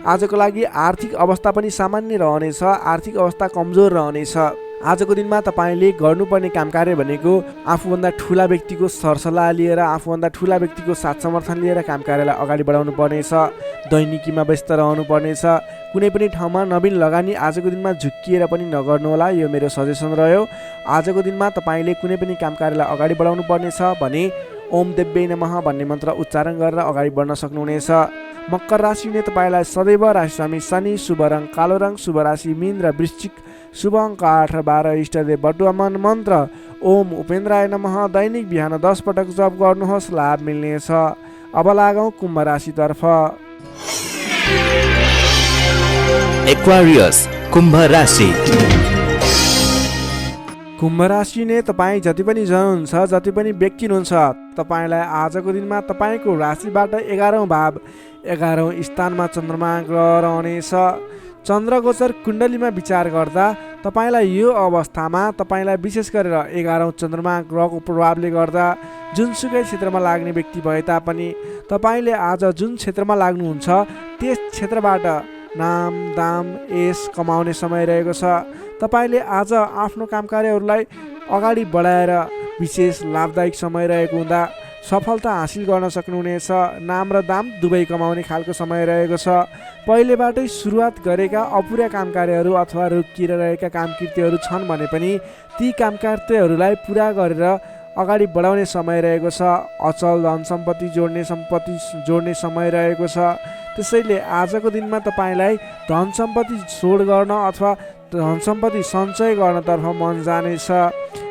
Speaker 1: आजको लागि आर्थिक अवस्था पनि सामान्य रहनेछ। आर्थिक अवस्था कमजोर रहनेछ। आजको दिनमा तपाईँले गर्नुपर्ने काम कार्य भनेको आफूभन्दा ठुला व्यक्तिको सरसल्लाह लिएर, आफूभन्दा ठुला व्यक्तिको साथ समर्थन लिएर काम कार्यलाई अगाडि बढाउनु पर्नेछ। दैनिकीमा व्यस्त रहनु पर्नेछ। कुनै पनि ठाउँमा नवीन लगानी आजको दिनमा झुक्किएर पनि नगर्नुहोला, यो मेरो सजेसन रह्यो। आजको दिनमा तपाईँले कुनै पनि काम कार्यलाई अगाडि बढाउनु पर्नेछ भने ओम देव्यै नमः भन्ने मन्त्र उच्चारण गरेर अगाडि बढ्न सक्नुहुनेछ। मकर राशि हुने तपाईँलाई सदैव राशिस्वामी शनि, शुभ रङ कालो रङ, शुभ राशि मीन र वृश्चिक, शुभ अङ्क 8 र 12, इष्टदेव बटुवामन, मन्त्र ओम उपेन्द्राय नमः। दैनिक बिहान 10 पटक जप गर्नुहोस्, लाभ मिल्नेछ। अब लागौँ कुम्भ राशितर्फ।
Speaker 2: एक्वारियस कुम्भ राशि।
Speaker 1: कुम्भ राशि नै तपाईँ जति पनि जन हुन्छ, जति पनि व्यक्ति हुनुहुन्छ, तपाईँलाई आजको दिनमा तपाईँको राशिबाट 11औं भाव 11औं स्थानमा चन्द्रमा ग्रह रहनेछ। चन्द्रगोचर कुण्डलीमा विचार गर्दा तपाईँलाई यो अवस्थामा तपाईँलाई विशेष गरेर 11औं चन्द्रमा ग्रहको प्रभावले गर्दा जुनसुकै क्षेत्रमा लाग्ने व्यक्ति भए तापनि तपाईँले आज जुन क्षेत्रमा लाग्नुहुन्छ त्यस क्षेत्रबाट नाम दाम यश कमाउने समय रहेको छ। तपाईँले आज आफ्नो काम कार्यहरूलाई अगाडि बढाएर विशेष लाभदायक समय रहेको हुँदा सफलता हासिल गर्न सक्नुहुनेछ। नाम र दाम दुवै कमाउने खालको समय रहेको छ। पहिलेबाटै सुरुवात गरेका अपुरा काम कार्यहरू अथवा रोकिएर रहेका काम कृत्यहरू छन् भने पनि ती काम कार्यहरूलाई पुरा गरेर अगाडि बढाउने समय रहेको छ। अचल धन सम्पत्ति जोड्ने समय रहेको छ। त्यसैले आजको दिनमा तपाईँलाई धन सम्पत्ति जोड गर्न अथवा धन सम्पत्ति सञ्चय गर्नतर्फ मन जानेछ।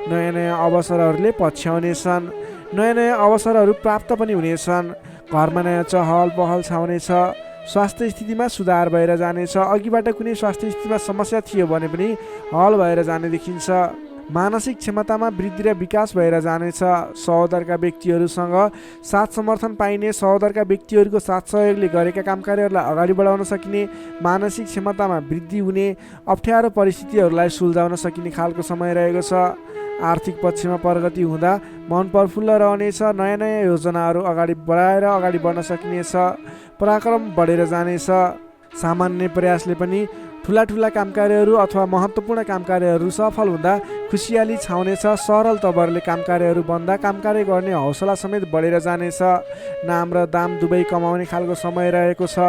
Speaker 1: नयाँ नयाँ अवसरहरूले पछ्याउनेछन्। नयाँ नयाँ अवसरहरू प्राप्त पनि हुनेछन्। घरमा नयाँ चहल पहल छाउनेछ। स्वास्थ्य स्थितिमा सुधार भएर जानेछ। अघिबाट कुनै स्वास्थ्य स्थितिमा समस्या थियो भने पनि हल भएर जाने देखिन्छ। मानसिक क्षमतामा वृद्धि र विकास भएर जानेछ। सहोदरका व्यक्तिहरूसँग साथ समर्थन पाइने, सहोदरका व्यक्तिहरूको साथ सहयोगले गरेका काम कार्यहरूलाई अगाडि बढाउन सकिने, मानसिक क्षमतामा वृद्धि हुने, अप्ठ्यारो परिस्थितिहरूलाई सुल्झाउन सकिने खालको समय रहेको छ। आर्थिक पक्षमा प्रगति हुँदा मन प्रफुल्ल रहनेछ। नयाँ नयाँ योजनाहरू अगाडि बढाएर अगाडि बढ्न सकिनेछ। पराक्रम बढेर जानेछ। सामान्य प्रयासले पनि ठुला ठुला काम कार्यहरू अथवा महत्त्वपूर्ण काम कार्यहरू सफल हुँदा खुसियाली छाउनेछ। सरल तवरले काम कार्यहरू बन्दा काम कार्य गर्ने हौसला समेत बढेर जानेछ। नाम र दाम दुवै कमाउने खालको समय रहेको छ।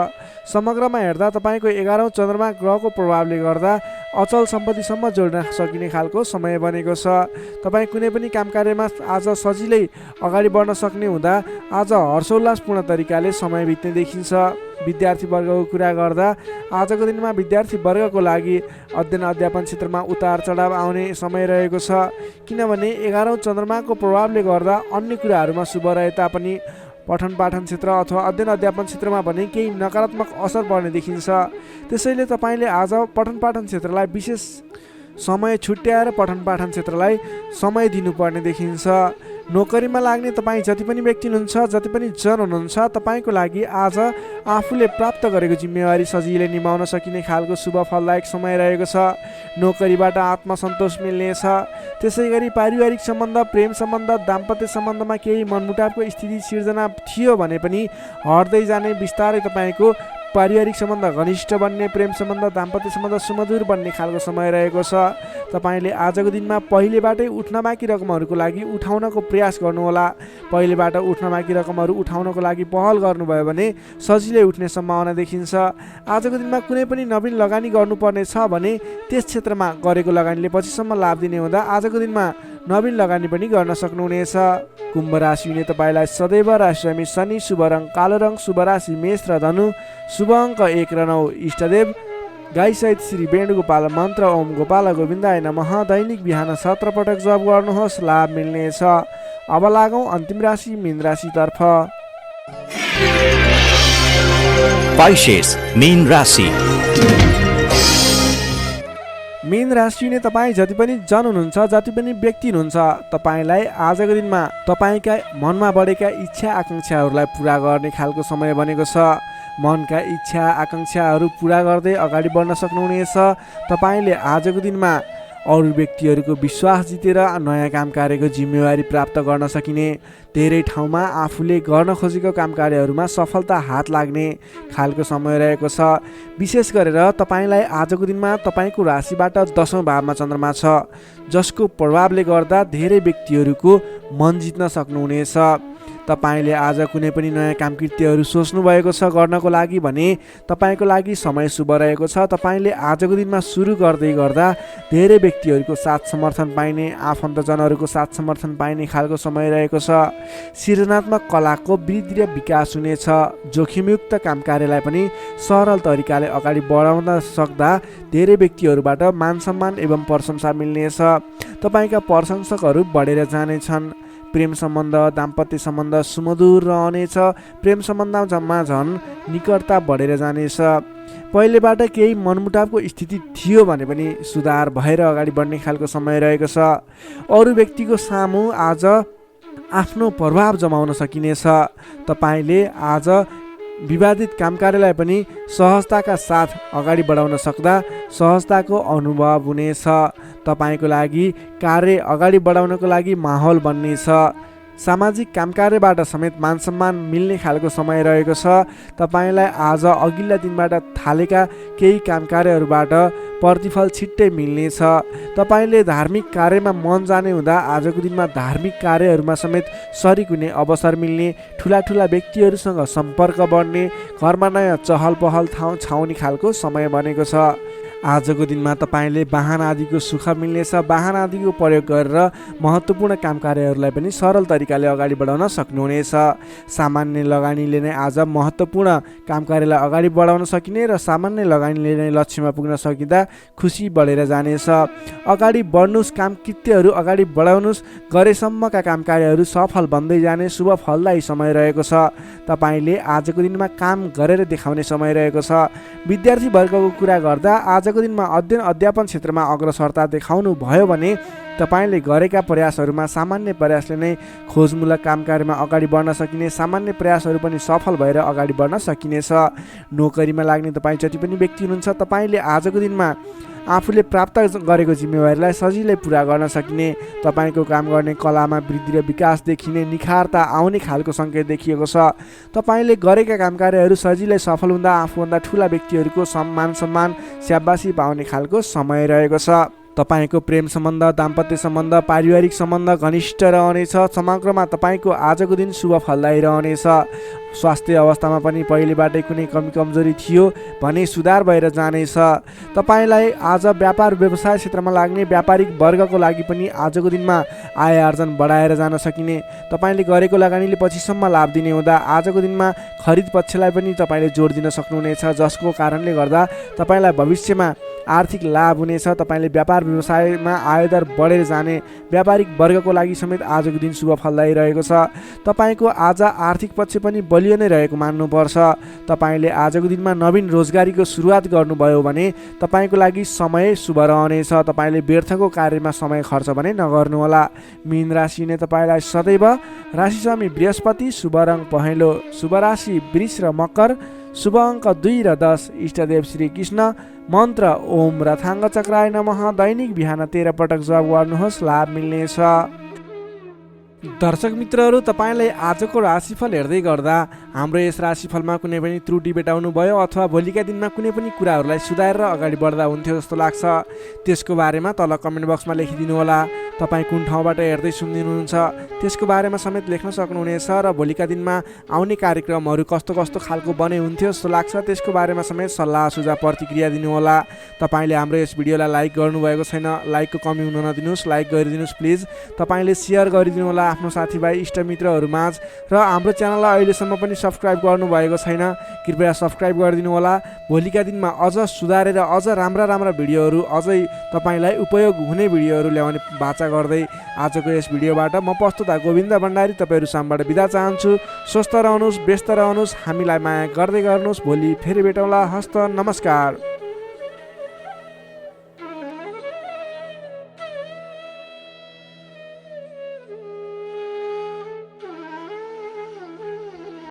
Speaker 1: समग्रमा हेर्दा तपाईँको 11औँ चन्द्रमा ग्रहको प्रभावले गर्दा अचल सम्पत्तिसम्म जोड्न सकिने खालको समय बनेको छ। तपाईँ कुनै पनि काम कार्यमा आज सजिलै अगाडि बढ्न सक्ने हुँदा आज हर्षोल्लासपूर्ण तरिकाले समय बित्ने देखिन्छ। विद्यार्थी वर्गको कुरा गर्दा आजको दिनमा विद्यार्थी वर्गको लागि अध्ययन अध्यापन क्षेत्रमा उतार चढाव आउने समय रहेको छ। किनभने 11औँ चन्द्रमाको प्रभावले गर्दा अन्य कुराहरूमा शुभ रहे तापनि पठन पाठन क्षेत्र अथवा अध्ययन अध्यापन क्षेत्रमा पनि केही नकारात्मक असर पर्ने देखिन्छ। त्यसैले तपाईँले आज पठन पाठन क्षेत्रलाई विशेष समय छुट्याएर पठन पाठन क्षेत्रलाई समय दिनुपर्ने देखिन्छ। नोकरीमा लाग्ने तपाईँ जति पनि व्यक्ति हुनुहुन्छ, जति पनि जन हुनुहुन्छ, तपाईँको लागि आज आफूले प्राप्त गरेको जिम्मेवारी सजिलै निभाउन सकिने खालको शुभ फलदायक समय रहेको छ। नोकरीबाट आत्मसन्तोष मिल्नेछ। त्यसै गरी पारिवारिक सम्बन्ध, प्रेम सम्बन्ध, दाम्पत्य सम्बन्धमा केही मनमुटावको स्थिति सिर्जना थियो भने पनि हट्दै जाने, बिस्तारै तपाईँको पारिवारिक सम्बन्ध घनिष्ठ बन्ने, प्रेम सम्बन्ध, दाम्पत्य सम्बन्ध सुमधुर बन्ने खालको समय रहेको छ। तपाईँले आजको दिनमा पहिलेबाटै उठ्न बाँकी रकमहरूको लागि उठाउनको प्रयास गर्नुहोला। पहिलेबाट उठ्न बाँकी रकमहरू उठाउनको लागि पहल गर्नुभयो भने सजिलै उठ्ने सम्भावना देखिन्छ। आजको दिनमा कुनै पनि नवीन लगानी गर्नुपर्ने छ भने त्यस क्षेत्रमा गरेको लगानीले पछिसम्म लाभ दिने हुँदा आजको दिनमा नवीन लगानी पनि गर्न सक्नुहुनेछ। कुम्भ राशि हुने तपाईँलाई सदैव राशिस्वामी शनि, शुभ रङ कालो रङ, शुभ राशि मेष र धनु, शुभ अङ्क 1 र 9, इष्टदेव गाई सहित श्री वेणुगोपाल मन्त्र ओम गोपाल गोविन्दाय नमः दैनिक बिहान 17 पटक जप गर्नुहोस्, लाभ मिल्नेछ। अब लागौँ अन्तिम राशि मीन राशितर्फ।
Speaker 2: Pisces, मीन राशि।
Speaker 1: मीन राशि हुने तपाईँ जति पनि जन हुनुहुन्छ, जति पनि व्यक्ति हुनुहुन्छ, तपाईँलाई आजको दिनमा तपाईँका मनमा बढेका इच्छा आकाङ्क्षाहरूलाई पुरा गर्ने खालको समय बनेको छ। मनका इच्छा आकाङ्क्षाहरू पुरा गर्दै अगाडि बढ्न सक्नुहुनेछ। तपाईँले आजको दिनमा अरू व्यक्तिहरूको विश्वास जितेर नयाँ काम कार्यको जिम्मेवारी प्राप्त गर्न सकिने, धेरै ठाउँमा आफूले गर्न खोजेको काम कार्यहरूमा सफलता हात लाग्ने खालको समय रहेको छ। विशेष गरेर तपाईँलाई आजको दिनमा तपाईँको राशिबाट 10औँ भावमा चन्द्रमा छ, जसको प्रभावले गर्दा धेरै व्यक्तिहरूको मन जित्न सक्नुहुनेछ। तपाईँले आज कुनै पनि नयाँ काम कृत्यहरू सोच्नु भएको छ गर्नको लागि भने तपाईँको लागि समय शुभ रहेको छ। तपाईँले आजको दिनमा सुरु गर्दै गर्दा धेरै व्यक्तिहरूको साथ समर्थन पाइने, आफन्तजनहरूको साथ समर्थन पाइने खालको समय रहेको छ। सृजनात्मक कलाको वृद्धि र विकास हुनेछ। जोखिमयुक्त काम कार्यलाई पनि सरल तरिकाले अगाडि बढाउन सक्दा धेरै व्यक्तिहरूबाट मान सम्मान एवं प्रशंसा मिल्नेछ। तपाईँका प्रशंसकहरू बढेर जानेछन्। प्रेम सम्बन्ध, दाम्पत्य सम्बन्ध सुमधुर रहनेछ। प्रेम सम्बन्धमा झन् निकटता बढेर जानेछ। पहिलेबाट केही मनमुटावको स्थिति थियो भने पनि सुधार भएर अगाडि बढ्ने खालको समय रहेको छ। अरू व्यक्तिको सामु आज आफ्नो प्रभाव जमाउन सकिनेछ। तपाईँले आज विवादित काम कार्यलाई पनि सहजताका साथ अगाडि बढाउन सक्दा सहजताको अनुभव हुनेछ। तपाईँको लागि कार्य अगाडि बढाउनको लागि माहौल बन्नेछ। सामाजिक काम कार्यबाट समेत मान सम्मान मिल्ने खालको समय रहेको छ। तपाईँलाई आज अघिल्ला दिनबाट थालेका केही काम कार्यहरूबाट प्रतिफल छिट्टै मिल्नेछ। तपाईँले धार्मिक कार्यमा मन जाने हुँदा आजको दिनमा धार्मिक कार्यहरूमा समेत सरिक हुने अवसर मिल्ने, ठुला ठुला व्यक्तिहरूसँग सम्पर्क बढ्ने, घरमा नयाँ चहल पहल छाउने खालको समय बनेको छ। आजको दिनमा तपाईँले वाहन आदिको सुख मिल्नेछ। वाहन आदिको प्रयोग गरेर महत्त्वपूर्ण काम कार्यहरूलाई पनि सरल तरिकाले अगाडि बढाउन सक्नुहुनेछ। सामान्य लगानीले नै आज महत्त्वपूर्ण काम कार्यलाई अगाडि बढाउन सकिने र सामान्य लगानीले नै लक्ष्यमा पुग्न सकिँदा खुसी बढेर जानेछ। अगाडि बढ्नुहोस्, काम कृत्यहरू अगाडि बढाउनुहोस्, गरेसम्मका काम कार्यहरू सफल बन्दै जाने शुभ फलदायी समय रहेको छ। तपाईँले आजको दिनमा काम गरेर देखाउने समय रहेको छ। विद्यार्थी वर्गको कुरा गर्दा आजको दिनमा अध्ययन अध्यापन क्षेत्रमा अग्रसरता देखाउनु भयो भने तपाईँले गरेका प्रयासहरूमा सामान्य प्रयासले नै खोजमूलक काम कार्यमा अगाडि बढ्न सकिने, सामान्य प्रयासहरू पनि सफल भएर अगाडि बढ्न सकिनेछ। नोकरीमा लाग्ने तपाईँ जति पनि व्यक्ति हुनुहुन्छ, तपाईँले आजको दिनमा आफूले प्राप्त गरेको जिम्मेवारीलाई सजिलै पुरा गर्न सकिने, तपाईँको काम गर्ने कलामा वृद्धि र विकास देखिने, निखारता आउने खालको सङ्केत देखिएको छ। तपाईँले गरेका काम कार्यहरू सजिलै सफल हुँदा आफूभन्दा ठुला व्यक्तिहरूको सम्मान स्याबासी पाउने खालको समय रहेको छ। तपाईँको प्रेम सम्बन्ध, दाम्पत्य सम्बन्ध, पारिवारिक सम्बन्ध घनिष्ठ रहनेछ। समग्रमा तपाईँको आजको दिन शुभ फलदायी रहनेछ। स्वास्थ्य अवस्थामा पनि पहिलेबाटै कुनै कमी कमजोरी थियो भने सुधार भएर जानेछ। तपाईँलाई आज व्यापार व्यवसाय क्षेत्रमा लाग्ने व्यापारिक वर्गको लागि पनि आजको दिनमा आय आर्जन बढाएर जान सकिने, तपाईँले गरेको लगानीले पछिसम्म लाभ दिने हुँदा आजको दिनमा खरिद पक्षलाई पनि तपाईँले जोड दिन सक्नुहुनेछ, जसको कारणले गर्दा तपाईँलाई भविष्यमा आर्थिक लाभ हुनेछ। तपाईँले व्यापार व्यवसायमा आयदर बढेर जाने व्यापारिक वर्गको लागि समेत आजको दिन शुभ फलदायी रहेको छ। तपाईँको आज आर्थिक पक्ष पनि बलियो नै रहेको मान्नुपर्छ। तपाईँले आजको दिनमा नवीन रोजगारीको सुरुवात गर्नुभयो भने तपाईँको लागि समय शुभ रहनेछ। तपाईँले व्यर्थको कार्यमा समय खर्च भने नगर्नुहोला। मीन राशि नै तपाईँलाई सदैव राशिस्वामी बृहस्पति, शुभ रङ पहेँलो, शुभ राशि वृष र मकर, शुभ अङ्क 2 र 10, इष्टदेव श्री कृष्ण, मन्त्र ओम रथाङ्ग चक्राय नमः। दैनिक बिहान 13 पटक जप गर्नुहोस्, लाभ मिल्नेछ। दर्शक मित्रहरू, तपाईँलाई आजको राशिफल हेर्दै गर्दा हाम्रो यस राशिफलमा कुनै पनि त्रुटि भेटाउनु भयो अथवा भोलिका दिनमा कुनै पनि कुराहरूलाई सुधारेर अगाडि बढ्दा हुन्थ्यो जस्तो लाग्छ, त्यसको बारेमा तल कमेन्ट बक्समा लेखिदिनु होला। तपाईँ कुन ठाउँबाट हेर्दै सुनिदिनुहुन्छ त्यसको बारेमा समेत लेख्न सक्नुहुनेछ र भोलिका दिनमा आउने कार्यक्रमहरू कस्तो कस्तो खालको बने हुन्थ्यो जस्तो लाग्छ त्यसको बारेमा समेत सल्लाह सुझाव प्रतिक्रिया दिनुहोला। तपाईँले हाम्रो यस भिडियोलाई लाइक गर्नुभएको छैन, लाइकको कमी हुन नदिनुहोस्, लाइक गरिदिनुहोस् प्लिज। तपाईँले सेयर गरिदिनु होला आफ्नो साथीभाइ इष्टमित्रहरूमाझ र हाम्रो च्यानललाई अहिलेसम्म पनि सब्सक्राइब गर्नुभएको छैन, कृपया सब्सक्राइब गरिदिनु होला। भोलिका दिनमा अझ सुधारेर अझ राम्रा भिडियोहरू, अझै तपाईँलाई उपयोग हुने भिडियोहरू ल्याउने बाचा गर्दै आजको यस भिडियोबाट म प्रस्तुता गोविन्द भण्डारी तपाईँहरू सामबाट बिदा चाहन्छु। स्वस्थ रहनुहोस्, व्यस्त रहनुहोस्, हामीलाई माया गर्दै गर्नुहोस्। भोलि फेरि भेटौँला। हस्त नमस्कार।